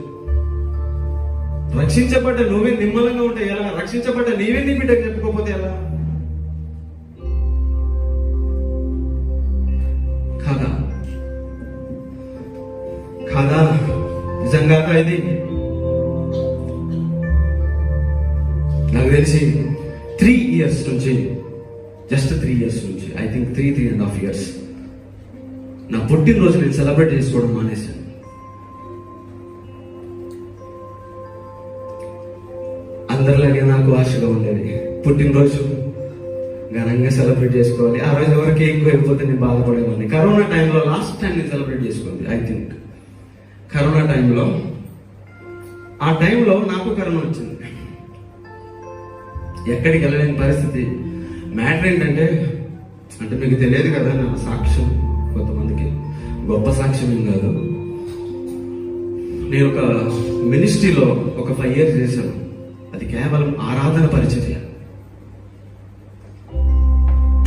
రక్షించబడ్డ నువ్వే నిమ్మలంగా ఉంటే ఎలా? రక్షించబడ్డ నీవే నీ బిడ్డకు చెప్పుకోకపోతే ఎలా? కాదా? నిజంగా ఇది నాకు తెలిసి 3 years నుంచి, జస్ట్ 3 years నుంచి, ఐ థింక్ 3.5 years నా పుట్టినరోజు నేను సెలబ్రేట్ చేసుకోవడం మానేశాను. అందరిలాగే నాకు ఆశగా ఉండేది పుట్టినరోజు ఘనంగా సెలబ్రేట్ చేసుకోవాలి. ఆ రోజు ఎవరికి ఎక్కువ అయిపోతే నేను బాధపడేవాడిని. కరోనా టైంలో లాస్ట్ టైం నేను సెలబ్రేట్ చేసుకోండి, ఐ థింక్ కరోనా టైంలో. ఆ టైంలో నాకు కరోనా వచ్చింది, ఎక్కడికి వెళ్ళలేని పరిస్థితి. మ్యాటర్ ఏంటంటే, మీకు తెలియదు కదా, నా సాక్ష్యం కొంతమందికి గొప్ప సాక్ష్యం ఏం కాదు. నేను ఒక మినిస్ట్రీలో ఒక 5 years చేశాను. అది కేవలం ఆరాధన పరిచర్య,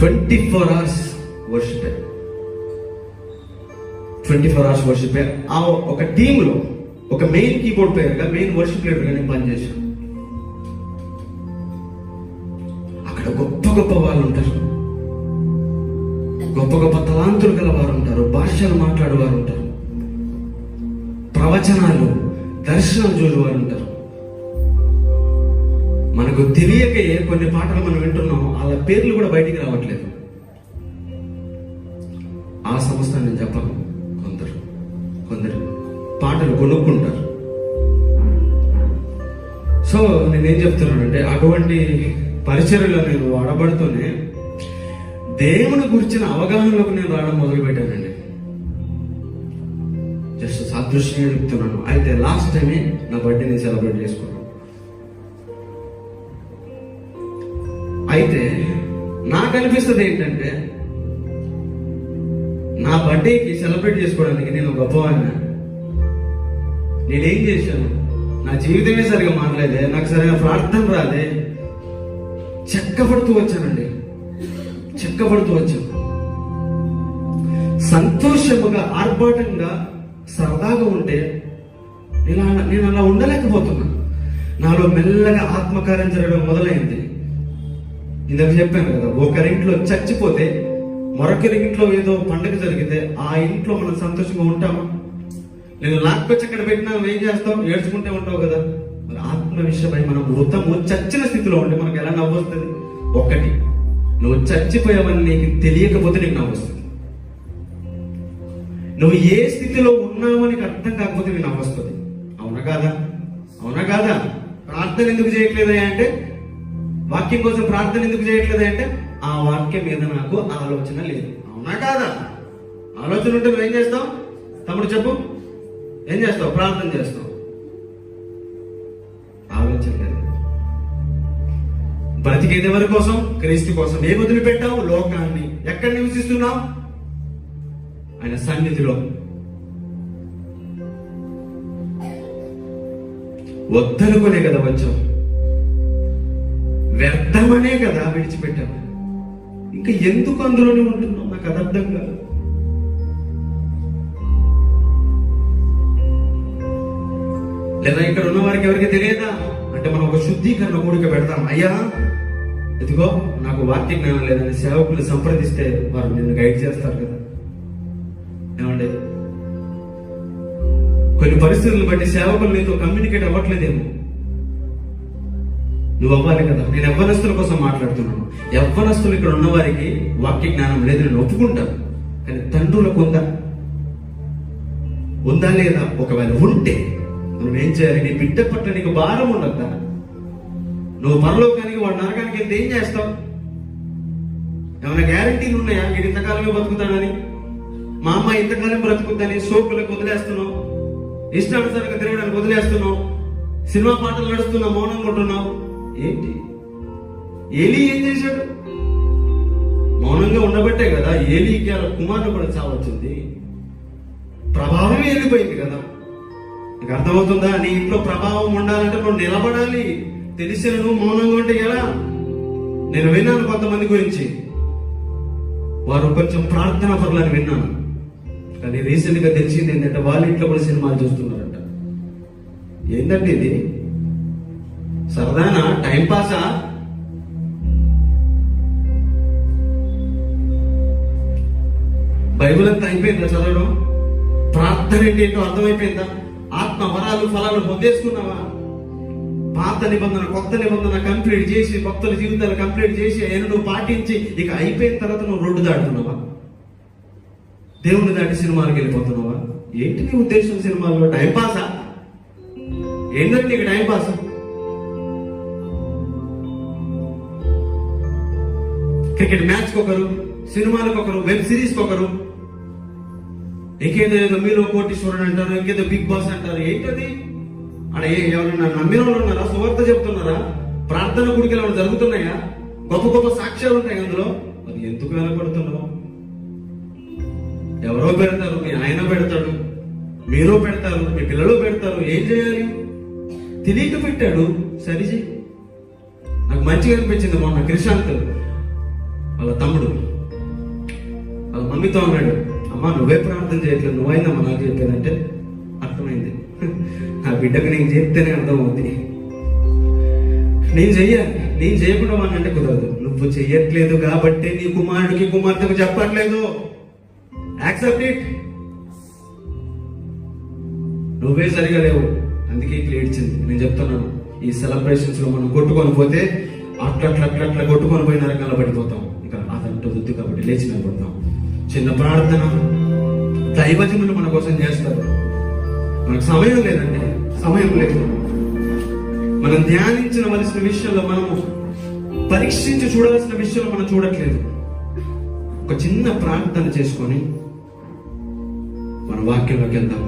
24 hours వర్షిప్. 24 hours worship. ఆ ఒక టీంలో ఒక మెయిన్ కీబోర్డ్ ప్లేయర్గా, మెయిన్ వర్షిప్ లీడర్గా నేను పనిచేశాను. అక్కడ గొప్ప వాళ్ళు ఉంటారు, గొప్ప తలాంతులు గల వారు ఉంటారు, భాషలు మాట్లాడేవారు ఉంటారు, ప్రవచనాలు, దర్శనం చూసేవారు ఉంటారు. మనకు తెలియకే కొన్ని పాటలు మనం వింటున్నాం, వాళ్ళ పేర్లు కూడా బయటికి రావట్లేదు. ఆ సంస్థ నేను చెప్పను. కొందరు పాటలు కొనుక్కుంటారు. సో నేనేం చెప్తున్నానంటే, అటువంటి పరిచర్యలో నేను వాడబడుతూనే దేవుని గురించిన అవగాహనలోకి నేను రావడం మొదలు పెట్టానండి. జస్ట్ సాదృశ్యంగా చెప్తున్నాను. అయితే లాస్ట్ టైమే నా బర్త్డే నేను సెలబ్రేట్ చేసుకున్నాను. అయితే నాకు అనిపిస్తుంది ఏంటంటే, నా బర్త్డేకి సెలబ్రేట్ చేసుకోవడానికి నేను గొప్పవాడిని. నేనేం చేశాను? నా జీవితమే సరిగా మారలేదే, నాకు సరిగా ప్రార్థన రాదే, చెక్కబడుతూ వచ్చాను. సంతోషముగా, ఆర్భాటంగా, సరదాగా ఉంటే నేను అలా ఉండలేకపోతున్నా. నాలో మెల్లగా ఆత్మకార్యం జరగడం మొదలైంది. ఇందాక చెప్పాను కదా, ఒకరింట్లో చచ్చిపోతే మరొకరి ఇంట్లో ఏదో పండుగ జరిగితే ఆ ఇంట్లో మనం సంతోషంగా ఉంటామా? నేను లాక్కొచ్చి అక్కడ పెట్టినా ఏం చేస్తావు? ఏడ్చుకుంటే ఉంటావు కదా. మరి ఆత్మ విషయమై మనం మృతము, చచ్చిన స్థితిలో ఉంటే మనకు ఎలా నవ్వొస్తుంది? ఒకటి, నువ్వు చచ్చిపోయావని నీకు తెలియకపోతే నీకు నవ్వొస్తుంది. నువ్వు ఏ స్థితిలో ఉన్నావని అర్థం కాకపోతే నీకు నవ్వొస్తుంది. అవునా కాదా? ప్రార్థన ఎందుకు చేయట్లేదా అంటే, వాక్యం కోసం ప్రార్థన ఎందుకు చేయట్లేదా అంటే, ఆ వాక్యం మీద నాకు ఆలోచన లేదు. అవునా కాదా? ఆలోచన ఉంటే నువ్వేం చేస్తావు? తమ్ముడు చెప్పు, ఏం చేస్తావు? ప్రార్థన చేస్తావు. బ్రతికేది ఎవరి కోసం? క్రీస్తు కోసం. ఏ వదిలిపెట్టావు? లోకాన్ని. ఎక్కడ నివసిస్తున్నావు? ఆయన సన్నిధిలో. వద్దనుకునే కదా వచ్చావు, వ్యర్థమనే కదా విడిచిపెట్టావు. ఇంకా ఎందుకు అందులోనే ఉంటున్నావు? నాకు అది అర్థం కాదు. లేదా ఇక్కడ ఉన్న వారికి ఎవరికి తెలియదా అంటే మనం ఒక శుద్ధీకరణ కూడిక పెడతాం. అయ్యా ఇదిగో నాకు వాక్య జ్ఞానం లేదని సేవకులు సంప్రదిస్తే వారు నిన్ను గైడ్ చేస్తారు కదా. ఏమండి, కొన్ని పరిస్థితులను బట్టి సేవకులు నీతో కమ్యూనికేట్ అవ్వట్లేదేమో. నువ్వు అవ్వాలి కదా. నేను యవ్వనస్తుల కోసం మాట్లాడుతున్నాను. యవ్వనస్తులు ఇక్కడ ఉన్న వారికి వాక్య జ్ఞానం లేదు, నేను ఒప్పుకుంటాను. కానీ తండ్రులకు ఉందా లేదా? ఒకవేళ ఉంటే నువ్వేం చేయాలి? నీ బిడ్డ పట్ల నీకు భారం ఉండద్దా? నువ్వు పరలోకానికి వాడు నరకానికి వెళ్తే ఏం చేస్తావు? ఏమైనా గ్యారంటీలు ఉన్నాయా? వీడు ఇంతకాలమే బతుకుతానని, మా అమ్మ ఇంతకాలం బ్రతుకుద్దని సోకులకు వదిలేస్తున్నావు, ఇష్టానుసారంగా తిరగడానికి వదిలేస్తున్నావు, సినిమా పాటలు నడుస్తున్నావు, మౌనంగా ఉంటున్నావు. ఏంటి? ఏలీ ఏం చేశాడు? మౌనంగా ఉండబట్టే కదా ఏలీకి అలా కుమారుడు కూడా చావచ్చింది. ప్రభావం వెళ్ళిపోయింది కదా. నీకు అర్థమవుతుందా? నీ ఇంట్లో ప్రభావం ఉండాలంటే నువ్వు నిలబడాలి. తెలిసిన నువ్వు మౌనంగా ఉంటే ఎలా? నేను విన్నాను కొంతమంది గురించి, వారు కొంచెం ప్రార్థనా పరులని విన్నాను. కానీ రీసెంట్ గా తెలిసింది ఏంటంటే వాళ్ళ ఇంట్లో కూడా సినిమాలు చూస్తున్నారంట. ఏంటంటే ఇది సరదానా? టైం పాసా? బైబిల్ అంతా అయిపోయిందా చదవడం? ప్రార్థన ఏంటో అర్థమైపోయిందా? ఆత్మ వరాలు ఫలాలు పొందేసుకున్నావా? పాత నిబంధన కొత్త నిబంధన కంప్లీట్ చేసి, భక్తుల జీవితాలు కంప్లీట్ చేసి ఆయన నువ్వు పాటించి ఇక అయిపోయిన తర్వాత నువ్వు రోడ్డు దాటుతున్నావా? దేవుని దాటి సినిమాలకు వెళ్ళిపోతున్నావా? ఏంటి నీ ఉద్దేశం? సినిమాలో టైం పాసా? ఏంటంటే నీకు టైం పాస్? క్రికెట్ మ్యాచ్ ఒకరు, సినిమాలకు ఒకరు, వెబ్ సిరీస్ ఒకరు, ఇంకేదో మీలో కోటీశ్వరుడు అంటారు, ఇంకేదో బిగ్ బాస్ అంటారు. ఏంటది? అక్కడ ఎవరైనా నమ్మిన వాళ్ళు ఉన్నారా? సువార్త చెప్తున్నారా? ప్రార్థన గుడికి ఏమైనా జరుగుతున్నాయా? గొప్ప గొప్ప సాక్ష్యాలు ఉంటాయి అందులో. అది ఎందుకు వెనపడుతున్నావు? ఎవరో పెడతారు, మీ ఆయన పెడతాడు, మీరు పెడతారు, మీ పిల్లలు పెడతారు. ఏం చేయాలి? తెలియక పెట్టాడు, సరిచేయి. నాకు మంచిగా అనిపించింది మొన్న క్రిషాంత్ వాళ్ళ తమ్ముడు వాళ్ళ మమ్మీతో అన్నాడు, అమ్మా నువ్వే ప్రార్థన చేయట్లేదు, నువ్వైందమ్మా నాకు చెప్పేదంటే అర్థమైంది. నా బిడ్డకు నేను చెప్తేనే అర్థమవుతుంది. నేను చెయ్యాలి, నేను చేయకుండా అంటే కుదరదు. నువ్వు చెయ్యట్లేదు కాబట్టి నీ కుమారుడికి కుమార్తెకు చెప్పట్లేదు. Accept it. నువ్వే సరిగా లేవు, అందుకే ఇట్లా ఏడ్చింది. నేను చెప్తున్నాను, ఈ సెలబ్రేషన్స్ లో మనం కొట్టుకొని పోతే అట్లా కొట్టుకొని పోయిన రకాల పడిపోతాం. ఇక అదంటూ వద్దు కాబట్టి లేచి నిలబడతాం. చిన్న ప్రార్థన, దైవజనులు మన కోసం చేస్తారు. మనకు సమయం లేదండి, సమయం లేదు. మనం ధ్యానించవలసిన విషయంలో, మనము పరీక్షించి చూడాల్సిన విషయంలో మనం చూడట్లేదు. ఒక చిన్న ప్రార్థన చేసుకొని మన వాక్యంలోకి వెళ్దాం.